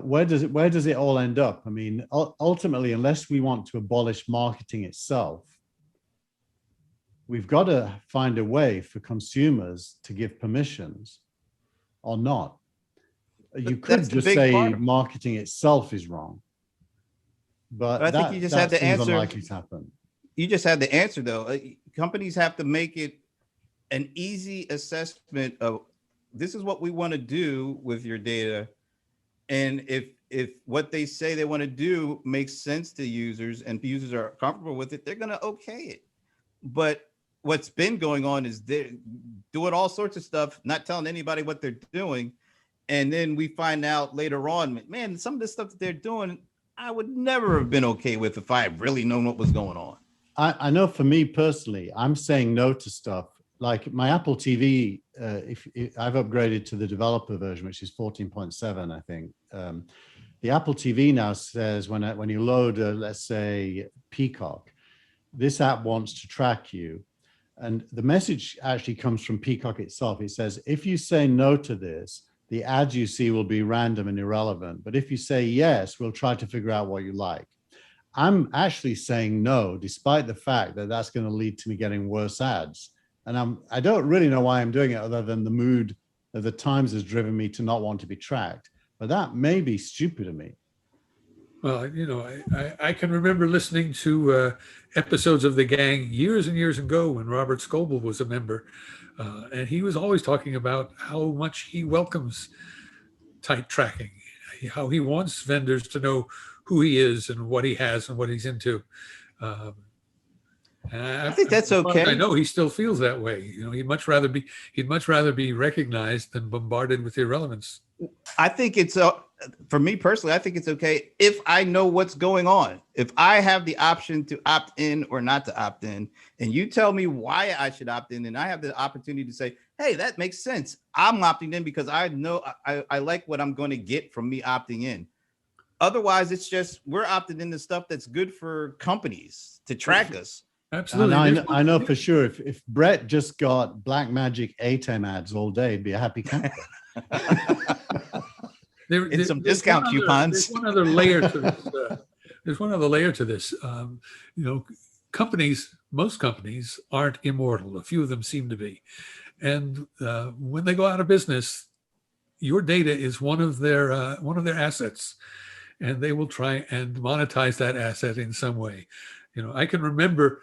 Where does it all end up? I mean, ultimately, unless we want to abolish marketing itself, we've got to find a way for consumers to give permissions or not. You could just say marketing itself is wrong, but I think you just had the answer. Unlikely to happen. You just had the answer, though. Companies have to make it an easy assessment of this is what we want to do with your data. And if what they say they want to do makes sense to users and users are comfortable with it, they're going to okay it. But what's been going on is they're doing all sorts of stuff, not telling anybody what they're doing. And then we find out later on, man, some of the stuff that they're doing, I would never have been okay with if I had really known what was going on. I know for me personally, I'm saying no to stuff. Like my Apple TV, if I've upgraded to the developer version, which is 14.7, I think. The Apple TV now says when you load, let's say, Peacock, this app wants to track you. And the message actually comes from Peacock itself. It says, if you say no to this, the ads you see will be random and irrelevant. But if you say yes, we'll try to figure out what you like. I'm actually saying no, despite the fact that that's going to lead to me getting worse ads. And I don't really know why I'm doing it, other than the mood of the times has driven me to not want to be tracked. But that may be stupid of me. Well, I can remember listening to episodes of The Gang years and years ago when Robert Scoble was a member. And he was always talking about how much he welcomes tight tracking, how he wants vendors to know who he is and what he has and what he's into. I think that's okay. I know he still feels that way. He'd much rather be recognized than bombarded with irrelevance. I think it's for me personally, I think it's okay if I know what's going on. If I have the option to opt in or not to opt in, and you tell me why I should opt in, and I have the opportunity to say, hey, that makes sense. I'm opting in because I know I like what I'm going to get from me opting in. Otherwise, it's just we're opting into stuff that's good for companies to track us. Absolutely. I know for sure if Brett just got Blackmagic ATEM ads all day, he'd be a happy camper. There's some discount coupons. There's one other layer to this. Most companies aren't immortal. A few of them seem to be. And when they go out of business, your data is one of their assets, and they will try and monetize that asset in some way. I can remember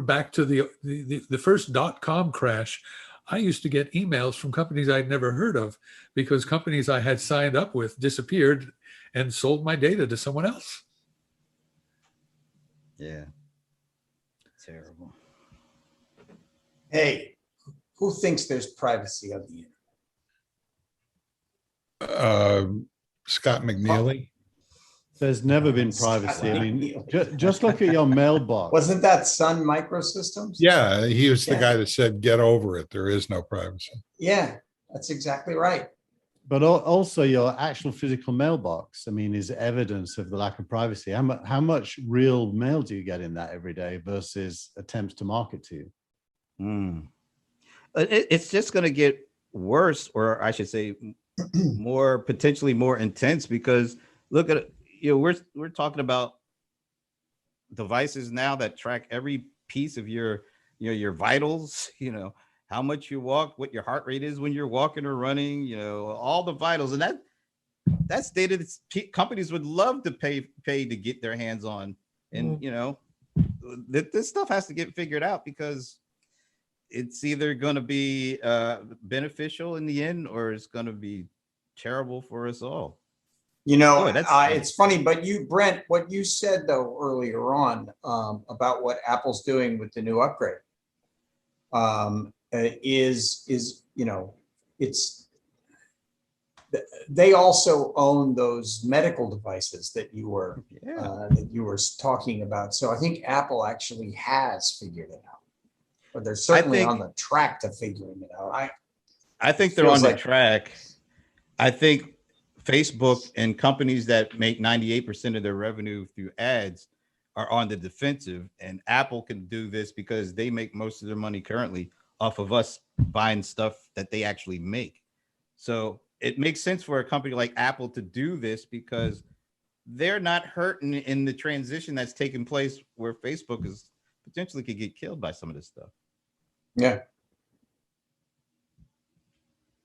back to the first .com crash. I used to get emails from companies I'd never heard of because companies I had signed up with disappeared and sold my data to someone else. Yeah. Terrible. Hey, who thinks there's privacy on the internet? Scott McNeely. There's never been privacy. I mean, just look at your mailbox. Wasn't that Sun Microsystems? Yeah, he was the Yeah. guy that said, "Get over it. There is no privacy." Yeah, that's exactly right. But also your actual physical mailbox, I mean, is evidence of the lack of privacy. How much real mail do you get in that every day versus attempts to market to you? It's just going to get worse, or I should say more, potentially more intense, because look at, we're talking about devices now that track every piece of your vitals, how much you walk, what your heart rate is when you're walking or running, all the vitals. And that's data that companies would love to pay to get their hands on. And, this stuff has to get figured out, because it's either going to be beneficial in the end, or it's going to be terrible for us all. It's funny, but Brent, what you said though earlier on about what Apple's doing with the new upgrade is it's they also own those medical devices that you were talking about. So I think Apple actually has figured it out, or they're certainly on the track to figuring it out. I think they're on the track. I think Facebook and companies that make 98% of their revenue through ads are on the defensive, and Apple can do this because they make most of their money currently off of us buying stuff that they actually make. So it makes sense for a company like Apple to do this, because they're not hurting in the transition that's taking place, where Facebook is potentially could get killed by some of this stuff. Yeah.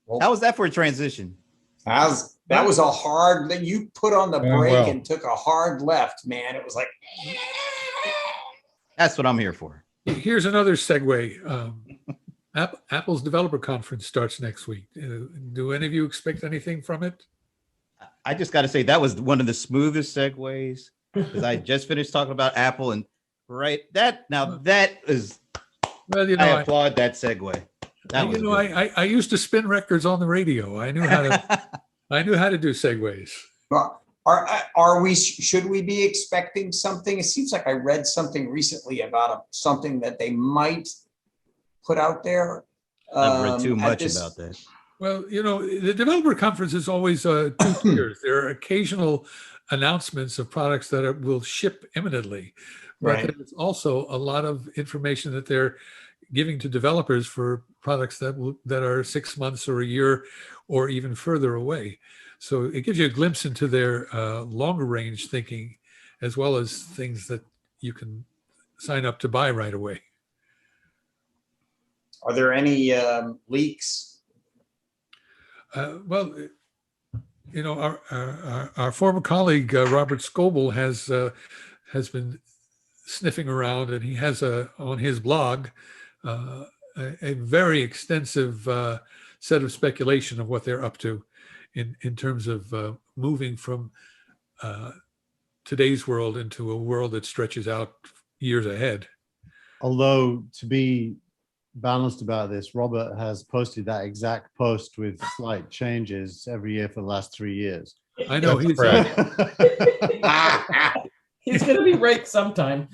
Well, how was that for a transition? That was a hard that you put on the brake and took a hard left, man. It was like, that's what I'm here for. Here's another segue. Apple's developer conference starts next week. Do any of you expect anything from it? I just got to say that was one of the smoothest segues, because I just finished talking about Apple, and that is. Well, I applaud that segue. I used to spin records on the radio. I knew how to do segues. Should we be expecting something? It seems like I read something recently about something that they might put out there. I've read too much about that. Well, the developer conference is always 2 tiers. There are occasional announcements of products that will ship imminently, but there's also a lot of information that they're giving to developers for products that are 6 months or a year or even further away. So it gives you a glimpse into their longer range thinking, as well as things that you can sign up to buy right away. Are there any leaks? Well, our former colleague Robert Scoble has been sniffing around, and he has on his blog a very extensive set of speculation of what they're up to in terms of moving from today's world into a world that stretches out years ahead. Although, to be balanced about this, Robert has posted that exact post with slight changes every year for the last 3 years. I know he's he's going to be right sometime.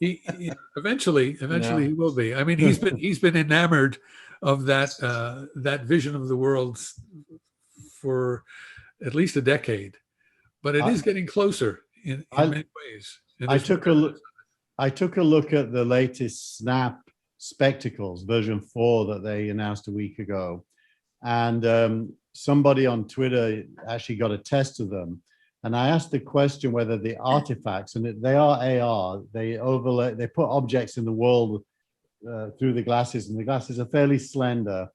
He eventually he will be. I mean, he's been enamored of that vision of the world for at least a decade, but it is getting closer in many ways. I took a look at the latest Snap Spectacles version 4 that they announced a week ago, and somebody on Twitter actually got a test of them. And I asked the question whether the artifacts, and they are AR, they put objects in the world through the glasses, and the glasses are fairly slender,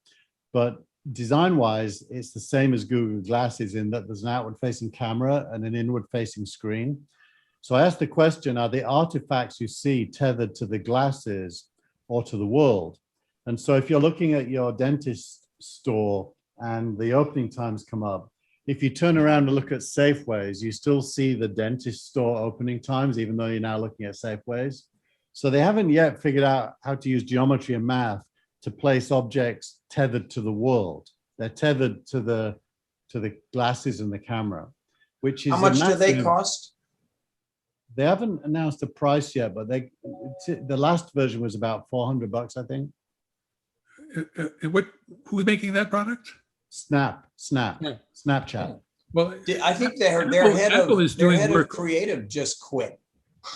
but design-wise, it's the same as Google Glasses in that there's an outward-facing camera and an inward-facing screen. So I asked the question, are the artifacts you see tethered to the glasses or to the world? And so if you're looking at your dentist store and the opening times come up, if you turn around and look at Safeways, you still see the dentist store opening times, even though you're now looking at Safeways. So they haven't yet figured out how to use geometry and math to place objects tethered to the world. They're tethered to the glasses and the camera, which is How much do they massive- cost? They haven't announced a price yet, but the last version was about $400, I think. Who's making that product? Snapchat. Well, I think their Apple- head Apple of is doing their head work. of creative just quit.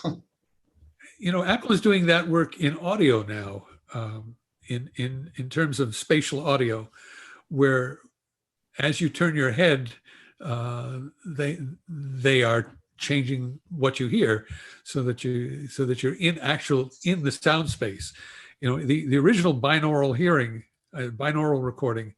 Apple is doing that work in audio now, in terms of spatial audio, where as you turn your head, they are changing what you hear, so that you're in the sound space. The original binaural recording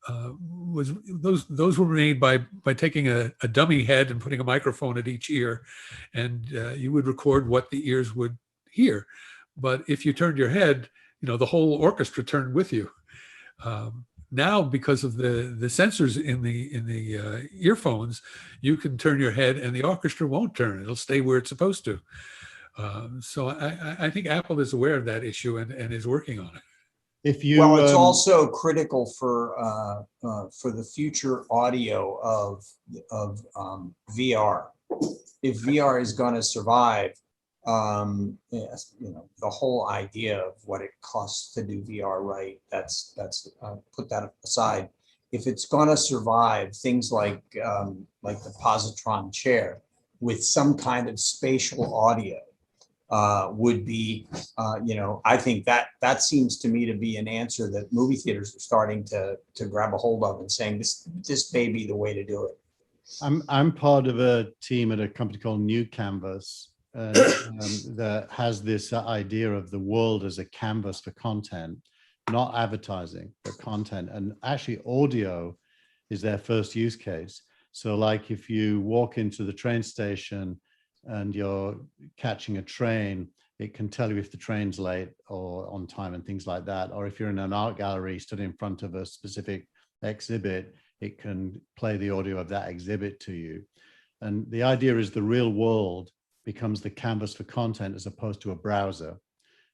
was those were made by taking a dummy head and putting a microphone at each ear, and you would record what the ears would hear. But if you turned your head, the whole orchestra turned with you. Now, because of the sensors in the earphones, you can turn your head and the orchestra won't turn. It'll stay where it's supposed to. So I think Apple is aware of that issue and is working on it. If you Well, it's also critical for the future audio of VR. If VR is going to survive, the whole idea of what it costs to do VR right, that's put that aside. If it's going to survive, things like the positron chair with some kind of spatial audio would be, I think that seems to me to be an answer that movie theaters are starting to grab a hold of and saying this may be the way to do it. I'm part of a team at a company called New Canvas that has this idea of the world as a canvas for content, not advertising, but content. And actually audio is their first use case. So like if you walk into the train station and you're catching a train, it can tell you if the train's late or on time and things like that. Or if you're in an art gallery stood in front of a specific exhibit, it can play the audio of that exhibit to you. And the idea is the real world becomes the canvas for content as opposed to a browser.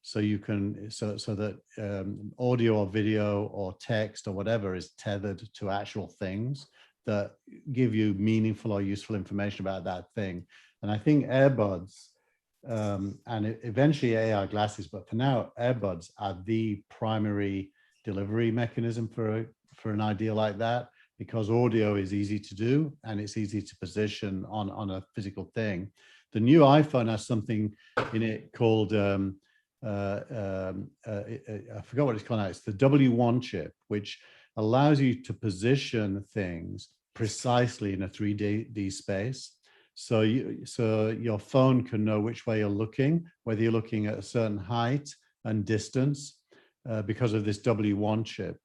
So you can, so that audio or video or text or whatever is tethered to actual things that give you meaningful or useful information about that thing. And I think earbuds and eventually AR glasses, but for now, earbuds are the primary delivery mechanism for an idea like that, because audio is easy to do and it's easy to position on a physical thing. The new iPhone has something in it called, I forgot what it's called now. It's the W1 chip, which allows you to position things precisely in a 3D space. So your phone can know which way you're looking, whether you're looking at a certain height and distance because of this W1 chip,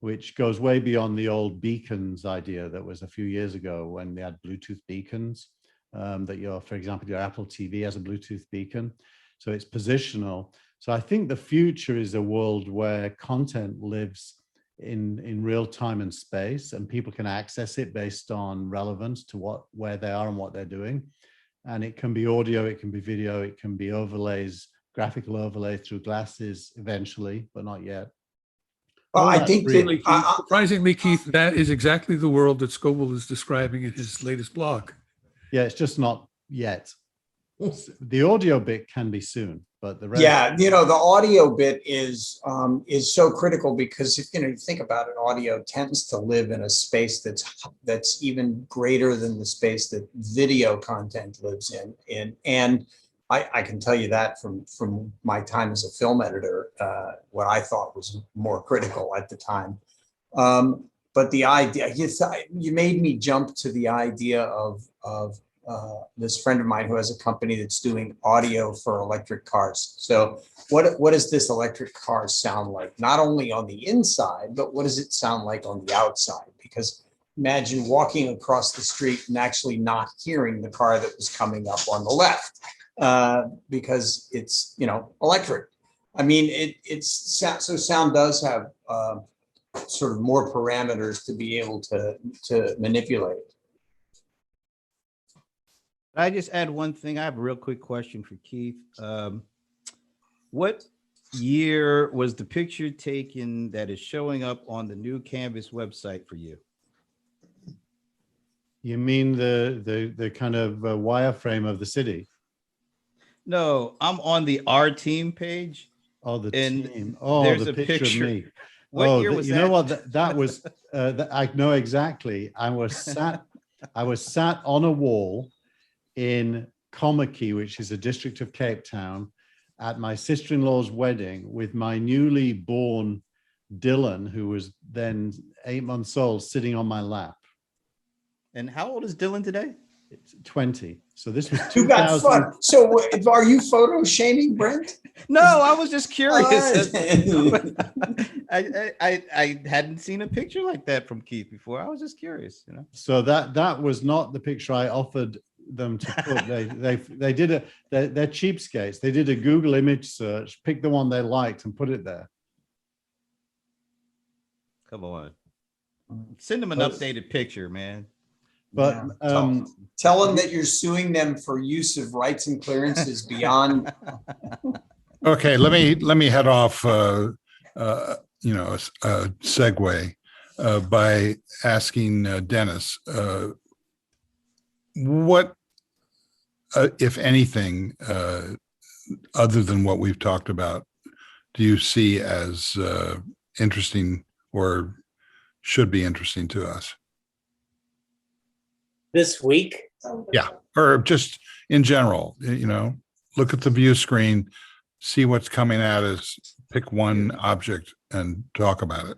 which goes way beyond the old beacons idea that was a few years ago when they had Bluetooth beacons, that for example, your Apple TV has a Bluetooth beacon. So it's positional. So I think the future is a world where content lives in real time and space, and people can access it based on relevance to where they are and what they're doing. And it can be audio, it can be video, it can be overlays, graphical overlay through glasses eventually, but not yet. Well, I think Surprisingly, Keith, that is exactly the world that Scoble is describing in his latest blog. Yeah, it's just not yet. The audio bit can be soon, but the rest. Yeah, the audio bit is so critical because if you think about it, audio tends to live in a space that's even greater than the space that video content lives in. And I can tell you that from my time as a film editor, what I thought was more critical at the time. But the idea, you made me jump to the idea of this friend of mine who has a company that's doing audio for electric cars. So what does this electric car sound like? Not only on the inside, but what does it sound like on the outside? Because imagine walking across the street and actually not hearing the car that was coming up on the left because it's, electric. I mean, so sound does have sort of more parameters to be able to manipulate. Can I just add one thing? I have a real quick question for Keith. What year was the picture taken that is showing up on the new Canvas website for you? You mean the kind of wireframe of the city? No, I'm on the Our Team page. Oh, the And team. Oh, there's the a picture of picture. me. What year was you that? know what? That was. I know exactly. I was sat on a wall in Komaki, which is a district of Cape Town, at my sister-in-law's wedding with my newly born Dylan, who was then 8 months old, sitting on my lap. And how old is Dylan today? It's 20. So this was You got 2000. fun. So are you photo shaming, Brent? No, I was just curious. Oh, I hadn't seen a picture like that from Keith before. I was just curious, you know. So that was not the picture I offered them to put. They did they're cheapskates. They did a Google image search, picked the one they liked, and put it there. Come on, send them an updated picture, man. But tell them that you're suing them for use of rights and clearances beyond. Okay, let me head off. A segue by asking Dennis, what, if anything, other than what we've talked about, do you see as interesting or should be interesting to us? This week? Yeah, or just in general, look at the view screen, see what's coming at us, pick one object and talk about it.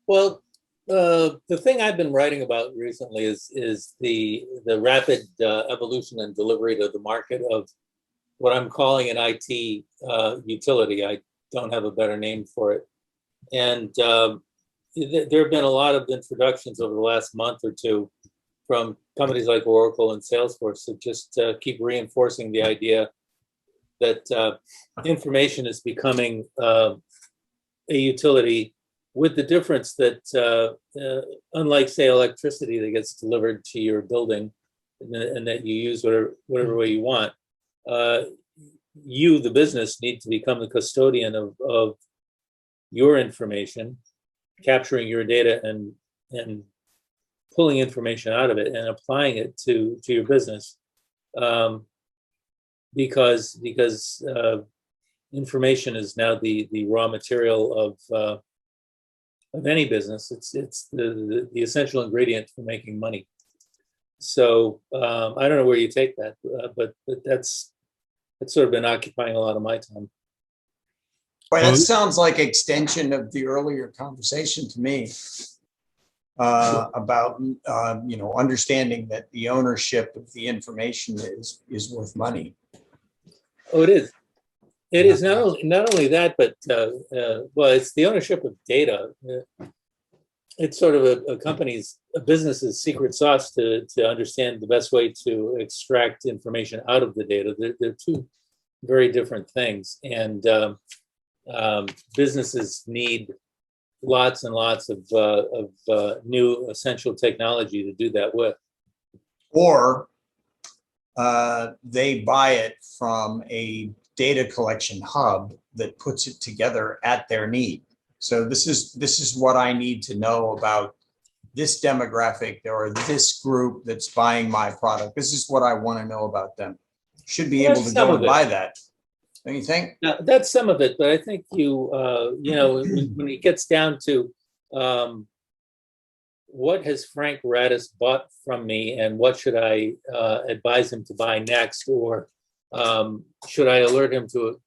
Well, the thing I've been writing about recently is the rapid evolution and delivery to the market of what I'm calling an IT utility. I don't have a better name for it. And there have been a lot of introductions over the last month or two from companies like Oracle and Salesforce that just keep reinforcing the idea that information is becoming a utility, with the difference that unlike, say, electricity that gets delivered to your building and that you use whatever way you want, you, the business, need to become the custodian of your information, capturing your data and pulling information out of it and applying it to your business, because information is now the raw material of any business. It's the essential ingredient for making money. So I don't know where you take that, but that's sort of been occupying a lot of my time. Boy, that sounds like extension of the earlier conversation to me. About understanding that the ownership of the information is worth money. Oh, it is. It is not only that, but well, it's the ownership of data. It's sort of a business's secret sauce to understand the best way to extract information out of the data. They're two very different things, and businesses need lots and lots of new essential technology to do that with. Or they buy it from a data collection hub that puts it together at their need. So this is what I need to know about this demographic or this group that's buying my product. This is what I want to know about them. Should be able to go and buy that. Don't you think? Now, that's some of it, but I think when it gets down to what has Frank Radice bought from me and what should I advise him to buy next, or should I alert him to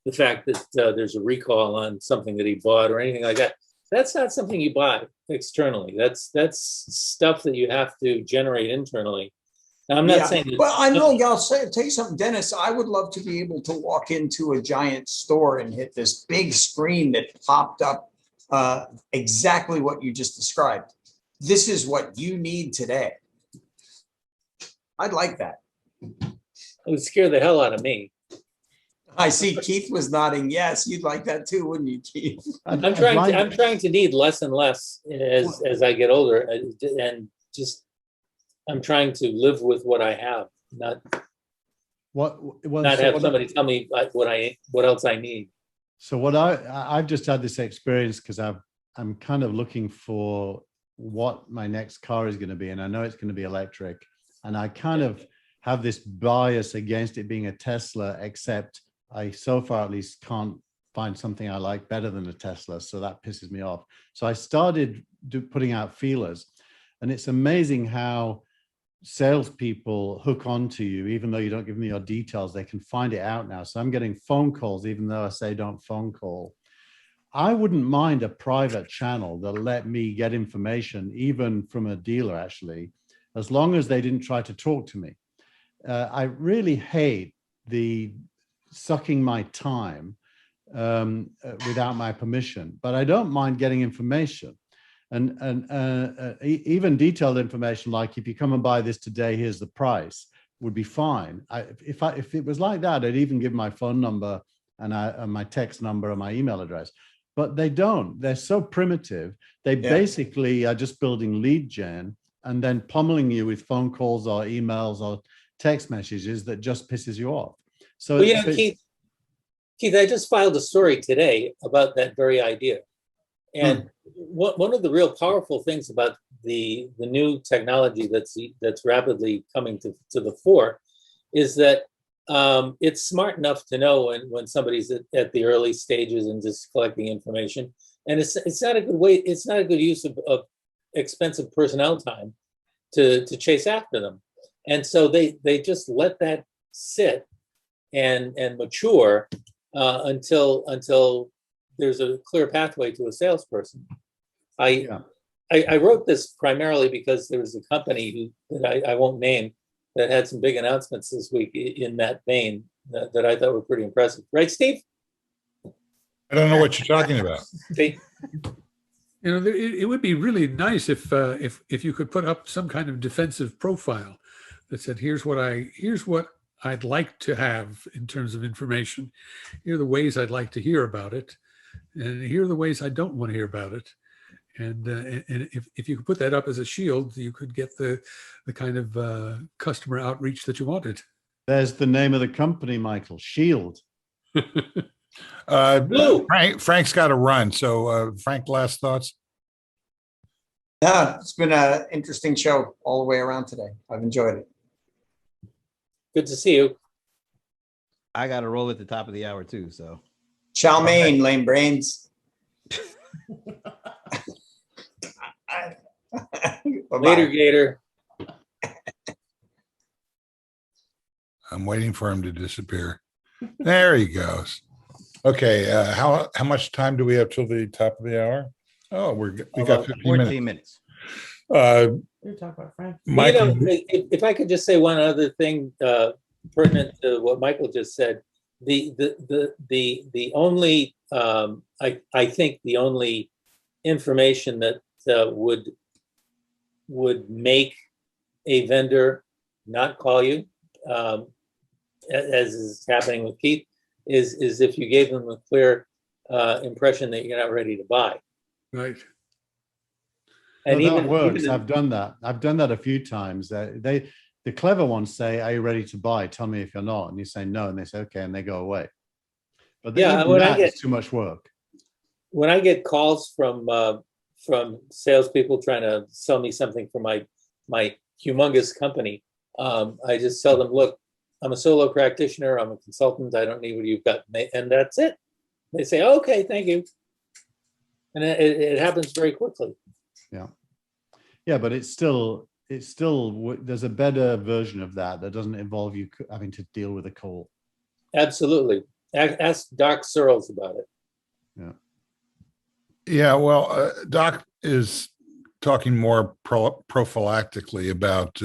the fact that there's a recall on something that he bought or anything like that? That's not something you buy externally. That's stuff that you have to generate internally. Now, I'm not saying that. Well, I know, I'll tell you something, Dennis. I would love to be able to walk into a giant store and hit this big screen that popped up exactly what you just described. This is what you need today. I'd like that. It would scare the hell out of me. I see Keith was nodding. Yes, you'd like that too, wouldn't you, Keith? I'm trying to need less and less as I get older, and just I'm trying to live with what I have, not have somebody tell me what else I need. So what I've just had this experience because I'm kind of looking for what my next car is going to be, and I know it's going to be electric, and I kind of have this bias against it being a Tesla, except I so far at least can't find something I like better than a Tesla, so that pisses me off. So I started putting out feelers, and it's amazing how salespeople hook onto you. Even though you don't give them your details, they can find it out now. So I'm getting phone calls, even though I say don't phone call. I wouldn't mind a private channel that let me get information, even from a dealer, actually, as long as they didn't try to talk to me. I really hate the sucking my time without my permission, but I don't mind getting information. And even detailed information, like if you come and buy this today, here's the price, would be fine. If it was like that, I'd even give my phone number and my text number and my email address. But they don't. They're so primitive. They basically are just building lead gen and then pummeling you with phone calls or emails or text messages that just pisses you off. So well, yeah, Keith, I just filed a story today about that very idea. And one of the real powerful things about the new technology that's rapidly coming to the fore is that it's smart enough to know when somebody's at the early stages and just collecting information. And it's not a good way, it's not a good use of expensive personnel time to chase after them. And so they just let that sit and mature until there's a clear pathway to a salesperson. I wrote this primarily because there was a company that I won't name that had some big announcements this week in that vein that I thought were pretty impressive. Right, Steve? I don't know what you're talking about. See? You know, it would be really nice if you could put up some kind of defensive profile that said, here's what I'd like to have in terms of information. Here are the ways I'd like to hear about it, and here are the ways I don't want to hear about it. And if you could put that up as a shield, you could get the kind of customer outreach that you wanted. There's the name of the company, Michael. Shield. Frank's got to run. So Frank, last thoughts? Yeah, it's been an interesting show all the way around today. I've enjoyed it. Good to see you. I got to roll at the top of the hour too. So, Chow mein, lame brains. Later, Gator. I'm waiting for him to disappear. There he goes. Okay, how much time do we have till the top of the hour? Oh, we got 15 14 minutes. You're talking about Frank. Michael, If I could just say one other thing pertinent to what Michael just said, the only I think the only information that would make a vendor not call you, as is happening with Keith, is if you gave them a clear impression that you're not ready to buy. Right. And Well, that works. I've done that. I've done that a few times. The clever ones say, "Are you ready to buy? Tell me if you're not." And you say no, and they say, "Okay," and they go away. But it's too much work. When I get calls from salespeople trying to sell me something for my humongous company, I just tell them, "Look, I'm a solo practitioner. I'm a consultant. I don't need what you've got," and that's it. They say, "Okay, thank you," and it happens very quickly. Yeah, but it's still there's a better version of that doesn't involve you having to deal with a call. Absolutely. Ask Doc Searles about it. yeah. Well, Doc is talking more prophylactically about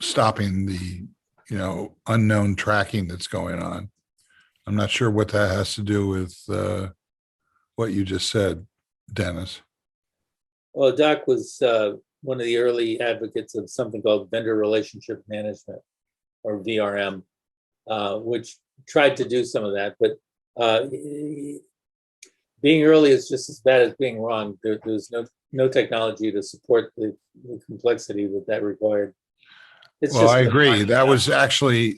stopping the unknown tracking that's going on. I'm not sure what that has to do with what you just said, Dennis. Well, Doc was one of the early advocates of something called vendor relationship management. or VRM, which tried to do some of that. But being early is just as bad as being wrong. There's no technology to support the complexity that required. Well, I agree. That was actually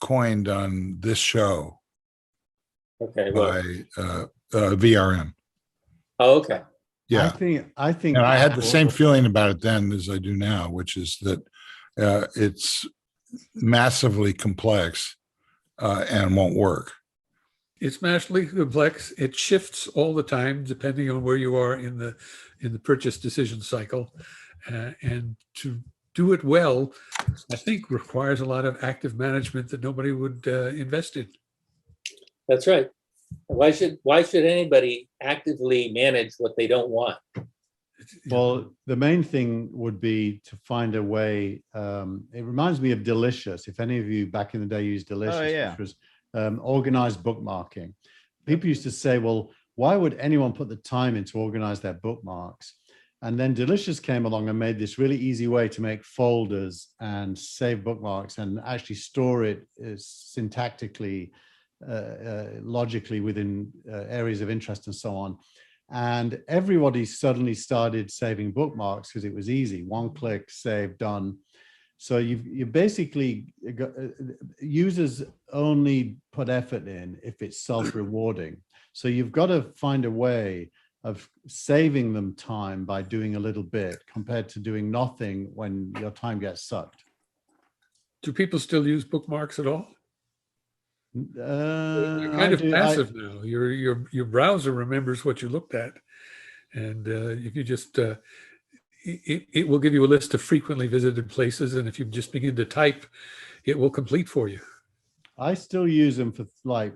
coined on this show okay. Well, by VRM. oh, okay. Yeah. I think And I had the same feeling about it then as I do now, which is that it's massively complex and won't work. It's massively complex. It shifts all the time depending on where you are in the purchase decision cycle, and to do it well, I think requires a lot of active management that nobody would invest in. That's right. Why should anybody actively manage what they don't want? Well, the main thing would be to find a way. It reminds me of Delicious. If any of you back in the day used Delicious, which was organized bookmarking. People used to say, well, why would anyone put the time in to organize their bookmarks? And then Delicious came along and made this really easy way to make folders and save bookmarks and actually store it syntactically, logically within areas of interest and so on. And everybody suddenly started saving bookmarks because it was easy. One click, save, done. So you basically got, users only put effort in if it's self-rewarding. So you've got to find a way of saving them time by doing a little bit compared to doing nothing when your time gets sucked. Do people still use bookmarks at all? You're kind I of do, passive now. Your browser remembers what you looked at, and if you just it will give you a list of frequently visited places, and if you just begin to type, it will complete for you. I still use them for like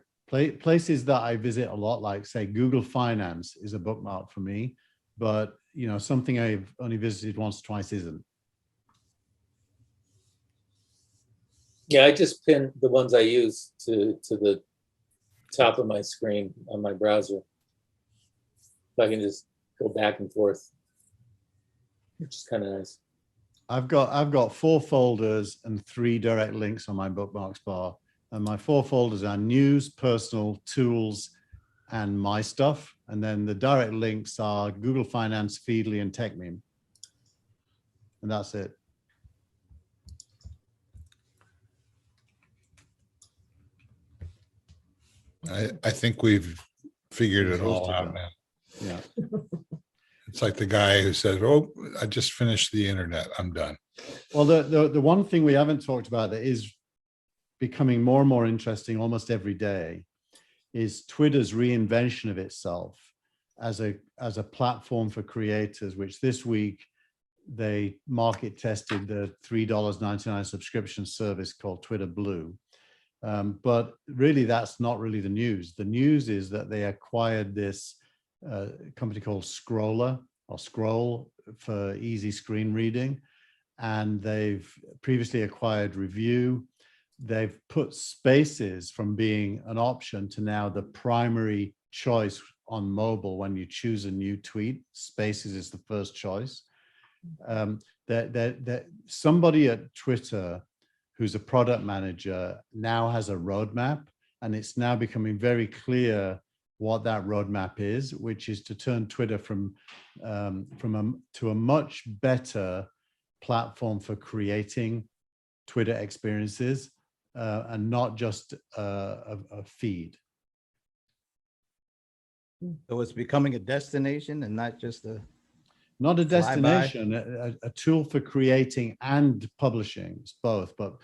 places that I visit a lot, like say Google Finance is a bookmark for me, but you know, something I've only visited once or twice isn't. Yeah, I just pin the ones I use to the top of my screen on my browser. So I can just go back and forth, which is kind of nice. I've got 4 folders and 3 direct links on my bookmarks bar. And my 4 folders are news, personal, tools, and my stuff. And then the direct links are Google Finance, Feedly, and TechMeme. And that's it. I think we've figured it all out, man. Yeah. It's like the guy who says, oh, I just finished the internet. I'm done. Well, the one thing we haven't talked about that is becoming more and more interesting almost every day is Twitter's reinvention of itself as a platform for creators, which this week they market tested the $3.99 subscription service called Twitter Blue. But really, that's not really the news. The news is that they acquired this company called Scroller or Scroll for easy screen reading. And they've previously acquired Review. They've put Spaces from being an option to now the primary choice on mobile. When you choose a new tweet, Spaces is the first choice. That somebody at Twitter who's a product manager now has a roadmap, and it's now becoming very clear what that roadmap is, which is to turn Twitter to a much better platform for creating Twitter experiences and not just a feed. So it's becoming a destination and not just a not a destination, a tool for creating and publishing. It's both, but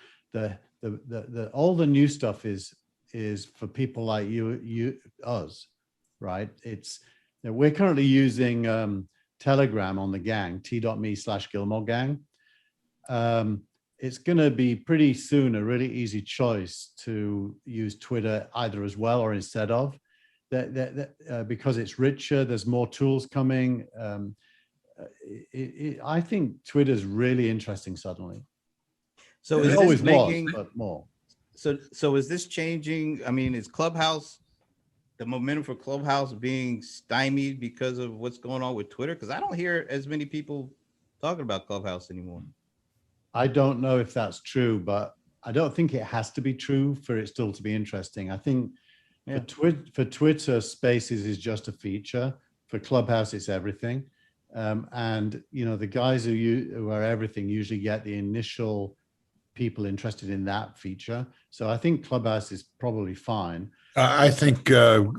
all the new stuff is for people like us, right? It's we're currently using Telegram on the gang, t.me/Gillmor gang. It's going to be pretty soon a really easy choice to use Twitter either as well or instead of because it's richer. There's more tools coming. I think Twitter's really interesting suddenly. So it always was, but more. So is this changing? I mean, is Clubhouse, the momentum for Clubhouse being stymied because of what's going on with Twitter? Because I don't hear as many people talking about Clubhouse anymore. I don't know if that's true, but I don't think it has to be true for it still to be interesting. I think for Twitter, Spaces is just a feature. For Clubhouse, it's everything. And the guys who are everything usually get the initial people interested in that feature. So I think Clubhouse is probably fine. I think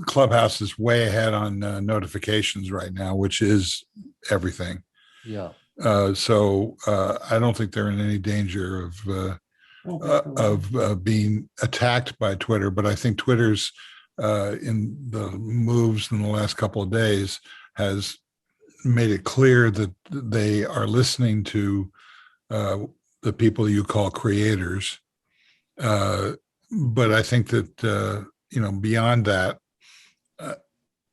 Clubhouse is way ahead on notifications right now, which is everything. Yeah. So I don't think they're in any danger of being attacked by Twitter. But I think Twitter's in the moves in the last couple of days has made it clear that they are listening to the people you call creators. But I think that beyond that,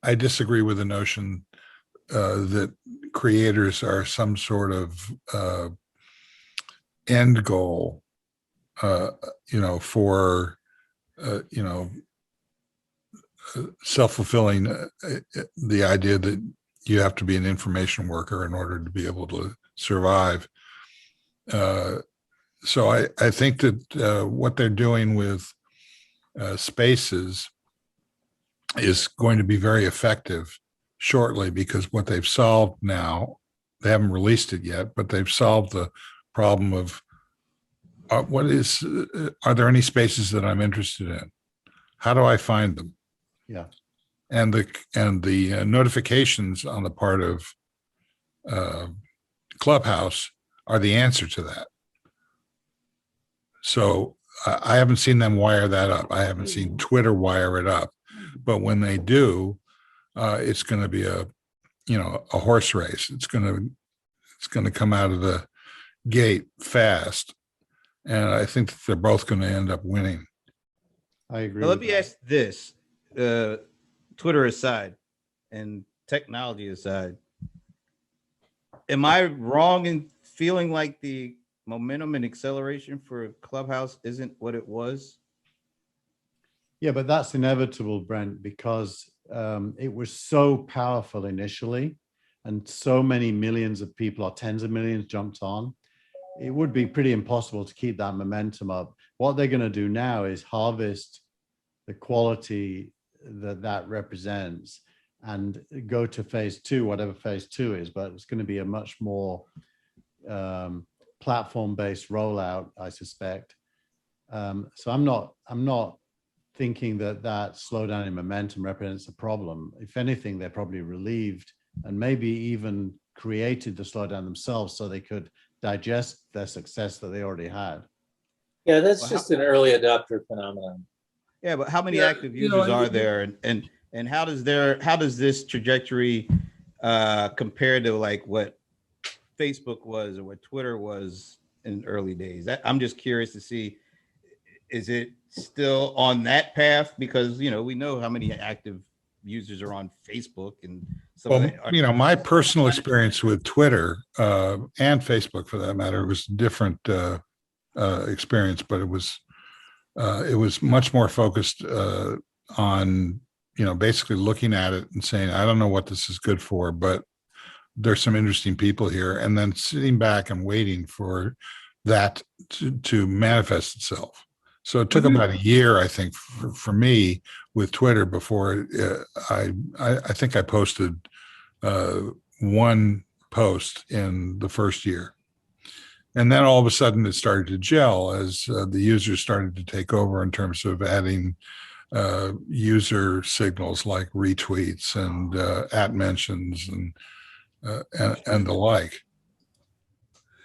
I disagree with the notion that creators are some sort of end goal, for, self-fulfilling, the idea that you have to be an information worker in order to be able to survive. So I think that what they're doing with Spaces is going to be very effective shortly, because what they've solved now, they haven't released it yet, but they've solved the problem of are there any spaces that I'm interested in? How do I find them? Yeah. And the notifications on the part of Clubhouse are the answer to that. So I haven't seen them wire that up. I haven't seen Twitter wire it up, but when they do, it's going to be a horse race. It's going to come out of the gate fast, and I think that they're both going to end up winning. I agree. Now, let me ask this: Twitter aside, and technology aside, am I wrong in feeling like the momentum and acceleration for Clubhouse isn't what it was? Yeah, but that's inevitable, Brent, because it was so powerful initially, and so many millions of people, or tens of millions, jumped on. It would be pretty impossible to keep that momentum up. What they're going to do now is harvest the quality that represents and go to phase two, whatever phase two is, but it's going to be a much more platform-based rollout, I suspect. So I'm not thinking that slowdown in momentum represents a problem. If anything, they're probably relieved and maybe even created the slowdown themselves so they could digest their success that they already had. Yeah, that's just an early adopter phenomenon. Yeah, but how many active users are there, and how does this trajectory compare to like what Facebook was or what Twitter was in early days? I'm just curious to see, is it still on that path? Because we know how many active users are on Facebook and my personal experience with Twitter and Facebook, for that matter, was a different experience, but it was much more focused on basically looking at it and saying, I don't know what this is good for, but there's some interesting people here, and then sitting back and waiting for that to manifest itself. So it took about a year, I think, for me with Twitter before I think I posted one post in the first year. And then all of a sudden it started to gel as the users started to take over in terms of adding user signals like retweets and at mentions and the like.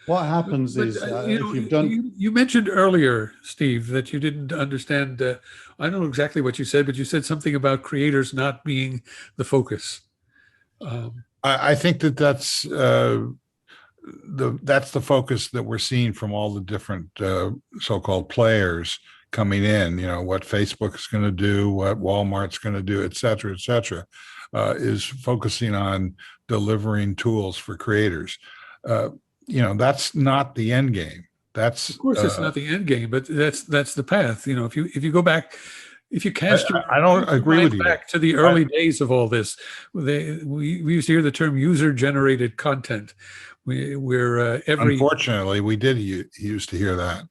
What happens is if you've done. You mentioned earlier, Steve, that you didn't understand. I don't know exactly what you said, but you said something about creators not being the focus. I think that's the focus that we're seeing from all the different so-called players coming in. What Facebook is going to do, what Walmart's going to do, et cetera, is focusing on delivering tools for creators. That's not the end game. That's of course it's not the end game, but that's the path. If you go back, if you cast I don't agree with you. Back to the early days of all this, we used to hear the term user-generated content, We're every Unfortunately, we did used to hear that.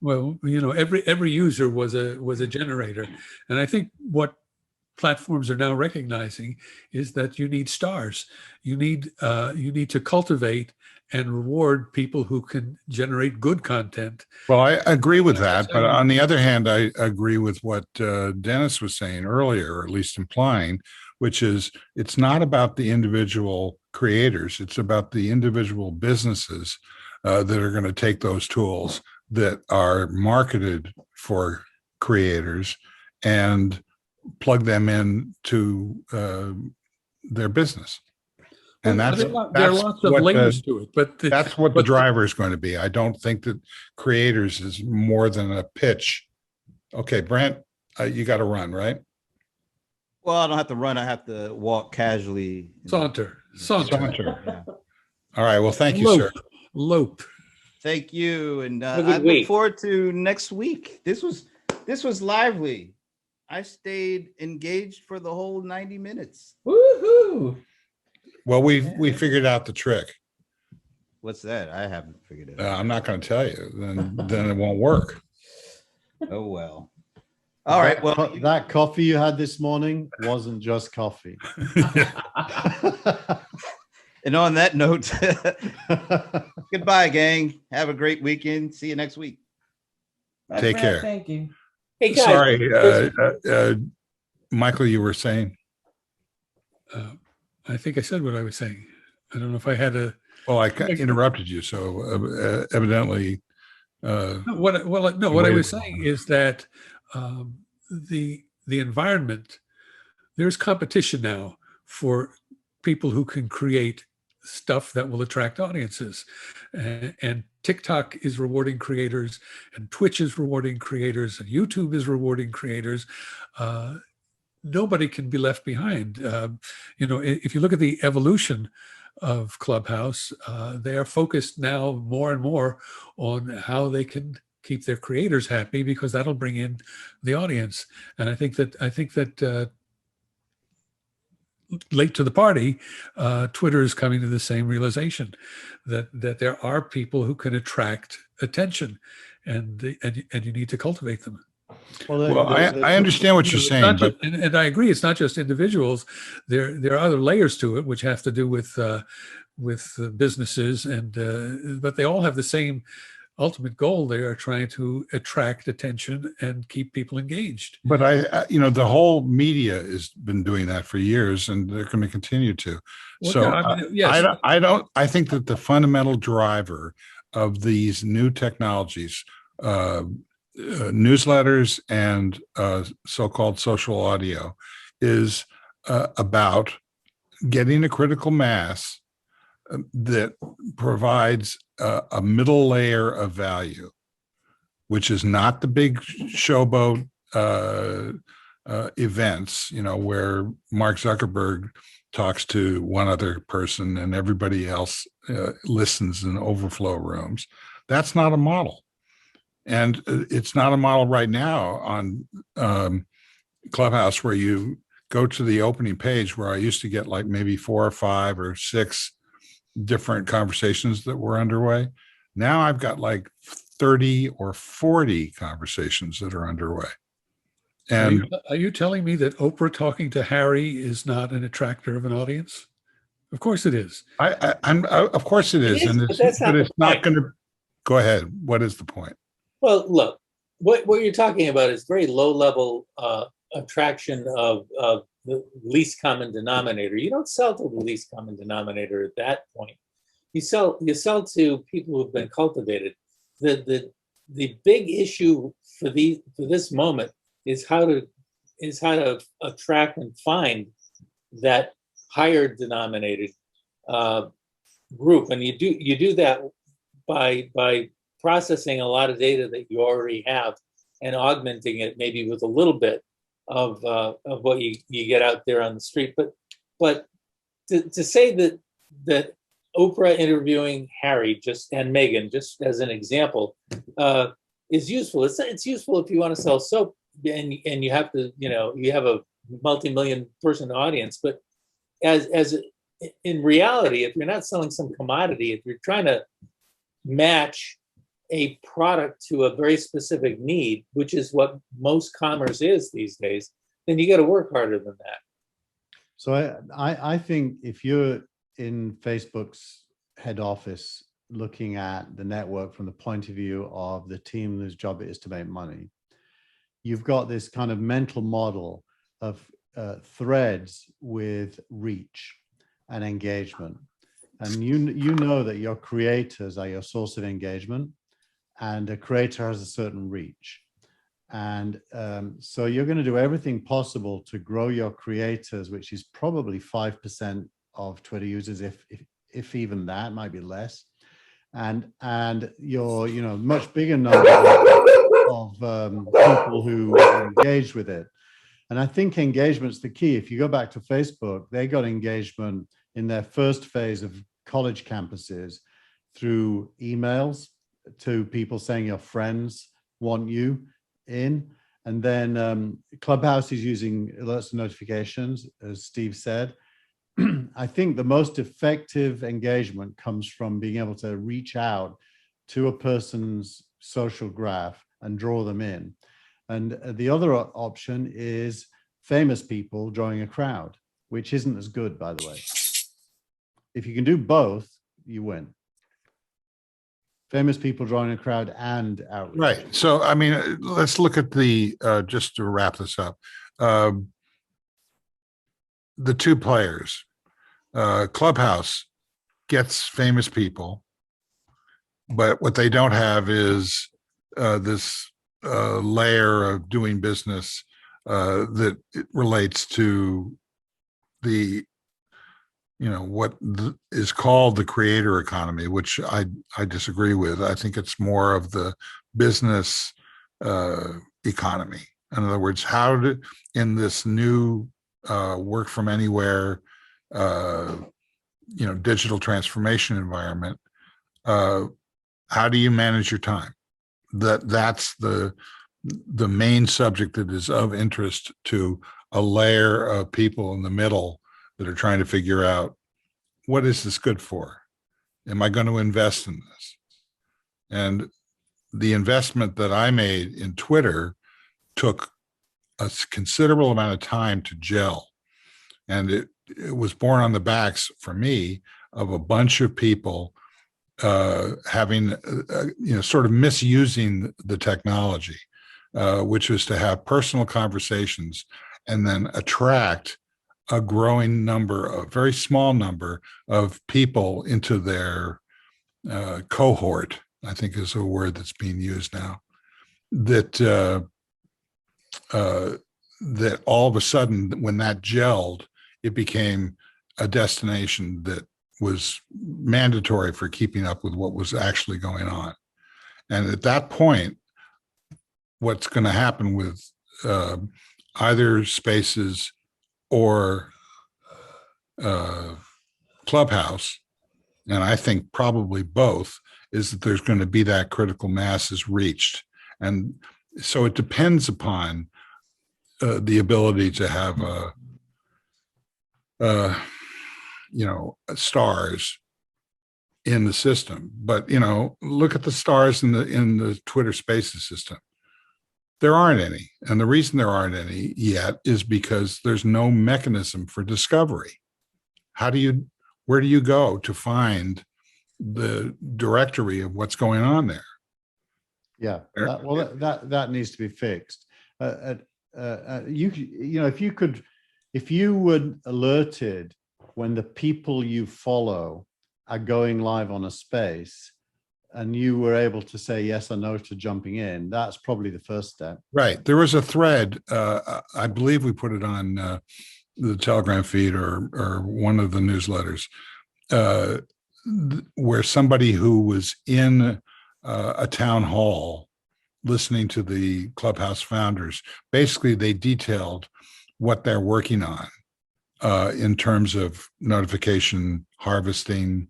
well, every user was a generator, and I think what platforms are now recognizing is that you need stars. You need to cultivate and reward people who can generate good content. Well, I agree with that, but on the other hand, I agree with what Dennis was saying earlier, or at least implying, which is it's not about the individual creators; it's about the individual businesses that are going to take those tools that are marketed for creators and plug them into their business. And there are lots of layers to it, but that's what the driver is going to be. I don't think that creators is more than a pitch. Okay, Brent, you got to run, right? Well, I don't have to run. I have to walk casually. Saunter. Yeah. All right. Well, thank you, sir. Lope. Thank you, and I look forward to next week. This was lively. I stayed engaged for the whole 90 minutes. Woohoo! Well, we figured out the trick. What's that? I haven't figured it out. I'm not going to tell you. Then it won't work. Oh well. All right. Well, that coffee you had this morning wasn't just coffee. And on that note, goodbye, gang. Have a great weekend. See you next week. Bye, Take Brent. care. Thank you. Hey guys, Sorry, Michael, you were saying. I think I said what I was saying. I don't know if I had a. Well, I interrupted you, so evidently. What I was saying is that the environment, there's competition now for people who can create stuff that will attract audiences, and TikTok is rewarding creators, and Twitch is rewarding creators, and YouTube is rewarding creators. Nobody can be left behind. If you look at the evolution of Clubhouse, they are focused now more and more on how they can keep their creators happy, because that'll bring in the audience. And I think that late to the party, Twitter is coming to the same realization that there are people who can attract attention, and you need to cultivate them. Well, I understand what you're saying, but and I agree, it's not just individuals. There are other layers to it, which have to do with businesses, and but they all have the same ultimate goal. They are trying to attract attention and keep people engaged. But the whole media has been doing that for years, and they're going to continue to. Well, So yes. I think that the fundamental driver of these new technologies, newsletters and so-called social audio, is about getting a critical mass that provides a middle layer of value, which is not the big showboat events, where Mark Zuckerberg talks to one other person and everybody else listens in overflow rooms. That's not a model. And it's not a model right now on Clubhouse, where you go to the opening page, where I used to get like maybe 4 or 5 or 6 different conversations that were underway. Now I've got like 30 or 40 conversations that are underway. And are you telling me that Oprah talking to Harry is not an attractor of an audience? Of course it is. Of course it is. And it's not going to. Go ahead. What is the point? Well, look, what you're talking about is very low level attraction of the least common denominator. You don't sell to the least common denominator at that point. You sell to people who've been cultivated. The big issue for this moment is how to attract and find that higher denominated group, and you do that by processing a lot of data that you already have and augmenting it maybe with a little bit of what you get out there on the street. But to say that Oprah interviewing Harry and Meghan, just as an example, is useful. It's useful if you want to sell soap and you have to, you have a multi-million person audience. But as in reality, if you're not selling some commodity, if you're trying to match a product to a very specific need, which is what most commerce is these days, then you got to work harder than that. So I think if you're in Facebook's head office looking at the network from the point of view of the team whose job it is to make money, you've got this kind of mental model of threads with reach and engagement. And you know that your creators are your source of engagement, and a creator has a certain reach. And so you're going to do everything possible to grow your creators, which is probably 5% of Twitter users, if even that, might be less. And your much bigger number of people who engage with it. And I think engagement's the key. If you go back to Facebook, they got engagement in their first phase of college campuses through emails to people saying your friends want you in. And then Clubhouse is using alerts and notifications, as Steve said. I think the most effective engagement comes from being able to reach out to a person's social graph and draw them in. And the other option is famous people drawing a crowd, which isn't as good, by the way. If you can do both, you win. Famous people drawing a crowd and outreach. Right. So, I mean, let's look at the, just to wrap this up, the two players. Clubhouse gets famous people, but what they don't have is this layer of doing business that relates to the, what is called the creator economy, which I disagree with. I think it's more of the business economy. In other words, in this new work from anywhere, digital transformation environment, how do you manage your time? That's the main subject that is of interest to a layer of people in the middle that are trying to figure out, what is this good for? Am I going to invest in this? And the investment that I made in Twitter took a considerable amount of time to gel. And it was born on the backs, for me, of a bunch of people having, sort of misusing the technology, which was to have personal conversations and then attract a growing number, a very small number of people into their cohort, I think is a word that's being used now, that all of a sudden, when that gelled, it became a destination that was mandatory for keeping up with what was actually going on. And at that point, what's going to happen with either Spaces or Clubhouse, and I think probably both, is that there's going to be that critical mass is reached. And so it depends upon the ability to have stars in the system. But look at the stars in the Twitter Spaces system. There aren't any. And the reason there aren't any yet is because there's no mechanism for discovery. Where do you go to find the directory of what's going on there? Yeah, that needs to be fixed. If you were alerted when the people you follow are going live on a space, and you were able to say yes or no to jumping in, that's probably the first step. Right. There was a thread, I believe we put it on the Telegram feed or one of the newsletters, where somebody who was in a town hall listening to the Clubhouse founders, basically they detailed what they're working on in terms of notification harvesting,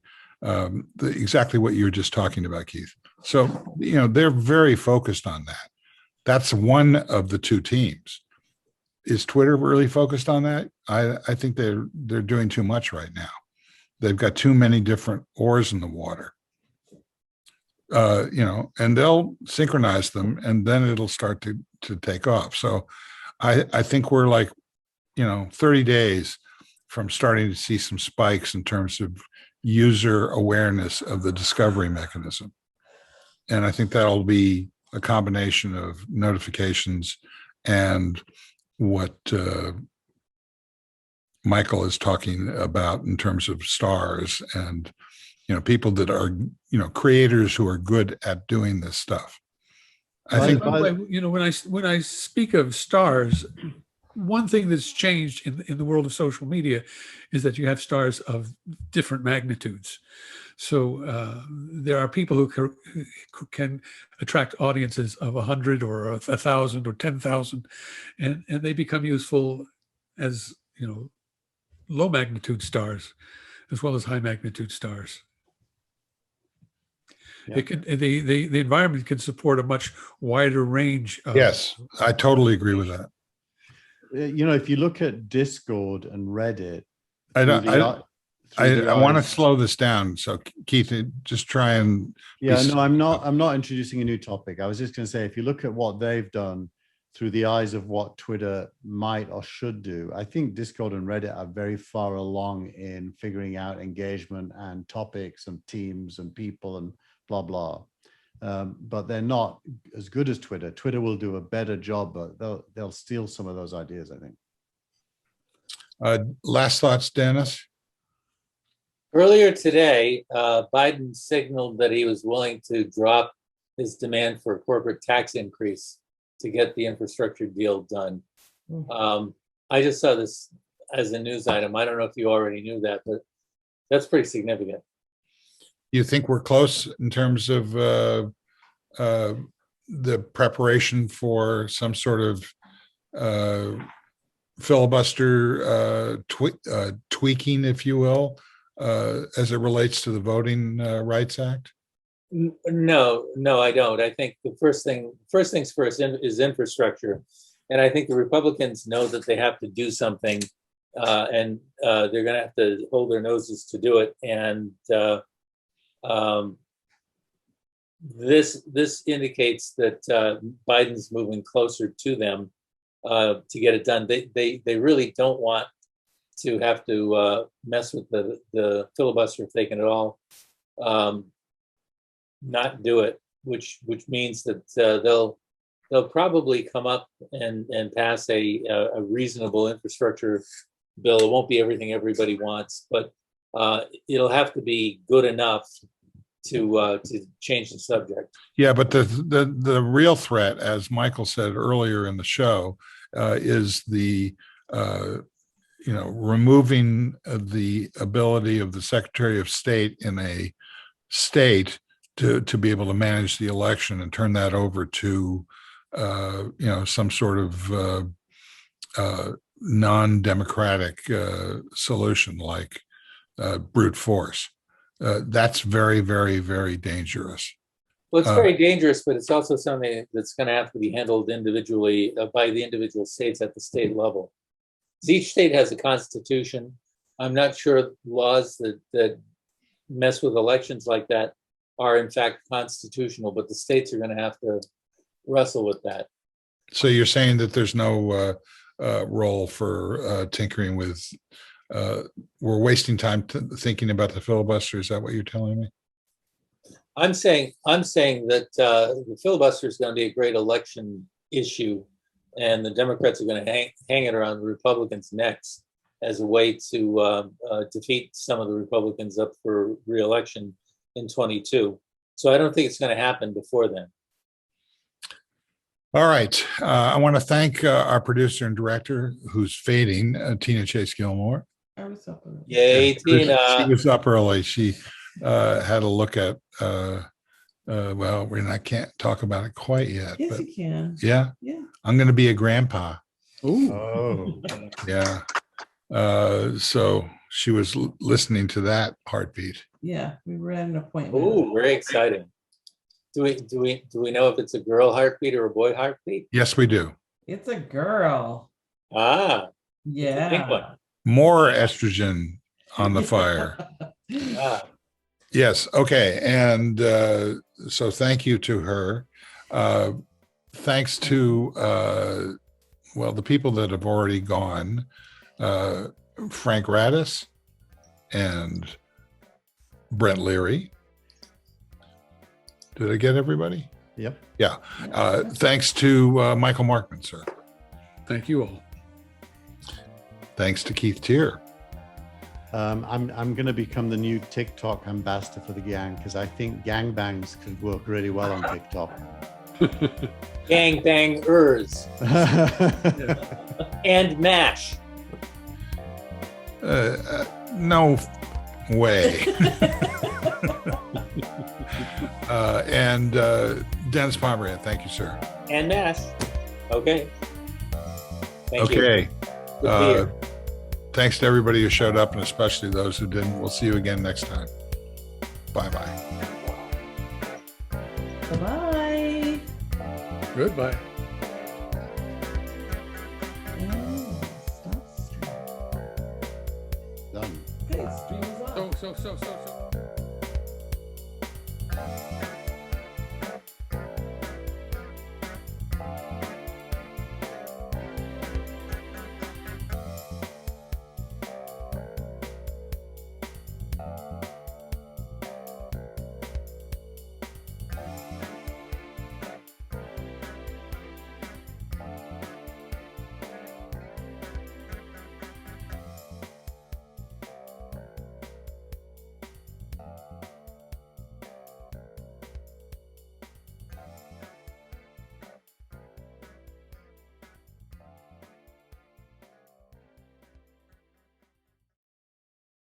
exactly what you were just talking about, Keith. So, they're very focused on that. That's one of the two teams. Is Twitter really focused on that? I think they're doing too much right now. they've got too many different oars in the water. And they'll synchronize them, and then it'll start to take off. So I think we're like, 30 days from starting to see some spikes in terms of user awareness of the discovery mechanism. And I think that'll be a combination of notifications and what Michael is talking about in terms of stars and people that are creators who are good at doing this stuff. I think. By the way, when I speak of stars, one thing that's changed in the world of social media is that you have stars of different magnitudes. So there are people who can attract audiences of 100 or 1,000 or 10,000, and they become useful as low magnitude stars as well as high magnitude stars. Yeah. The environment can support a much wider range of. Yes, I totally agree with that. If you look at Discord and Reddit, I want to eyes- slow this down. So Keith, just try and. Yeah, no, I'm not introducing a new topic. I was just going to say, if you look at what they've done through the eyes of what Twitter might or should do, I think Discord and Reddit are very far along in figuring out engagement and topics and teams and people and blah, blah. But they're not as good as Twitter. Twitter will do a better job, but they'll steal some of those ideas, I think. Last thoughts, Dennis? Earlier today, Biden signaled that he was willing to drop his demand for a corporate tax increase to get the infrastructure deal done. I just saw this as a news item. I don't know if you already knew that, but that's pretty significant. You think we're close in terms of the preparation for some sort of filibuster tweaking, if you will, as it relates to the Voting Rights Act? No, I don't. I think the first things first is infrastructure. And I think the Republicans know that they have to do something, and they're going to have to hold their noses to do it. And this indicates that Biden's moving closer to them to get it done. They really don't want to have to mess with the filibuster if they can at all not do it, which means that they'll probably come up and pass a reasonable infrastructure bill. It won't be everything everybody wants, but it'll have to be good enough to change the subject. Yeah, but the real threat, as Michael said earlier in the show, is the removing the ability of the Secretary of State in a state to be able to manage the election and turn that over to some sort of non-democratic solution like brute force. That's very, very, very dangerous. Well, it's very dangerous, but it's also something that's going to have to be handled individually by the individual states at the state level. Each state has a constitution. I'm not sure laws that mess with elections like that are in fact constitutional, but the states are going to have to wrestle with that. So you're saying that there's no role for tinkering with, we're wasting time thinking about the filibuster. Is that what you're telling me? I'm saying that the filibuster is going to be a great election issue, and the Democrats are going to hang it around the Republicans' necks as a way to defeat some of the Republicans up for re-election in 22. So I don't think it's going to happen before then. All right. I want to thank our producer and director, who's fading, Tina Chase Gillmor. I was up early. Yay, Tina. She was up early. She had a look at, well, I can't talk about it quite yet. Yes, but you can. yeah, Yeah. I'm going to be a grandpa. Ooh. Oh, Yeah. So she was listening to that heartbeat. Yeah, we were at an appointment. Oh, very exciting. Do we know if it's a girl heartbeat or a boy heartbeat? Yes, we do. It's a girl. Ah, Yeah. pink one. More estrogen on the fire. Ah, Yes. Okay. And so thank you to her. Thanks to, well, the people that have already gone, Frank Radice and Brent Leary. Did I get everybody? Yep. Yeah. Thanks to Michael Markman, sir. Thank you all. Thanks to Keith Teare. I'm going to become the new TikTok ambassador for the gang because I think gangbangs could work really well on TikTok. gangbangers and MASH. No way. And Dennis Pombriant, thank you, sir. And MASH. Okay. Thank you. Okay. Good beer. Thanks to everybody who showed up and especially those who didn't. We'll see you again next time. Bye-bye. Bye-bye. Goodbye. Done. Okay, stream is on. So.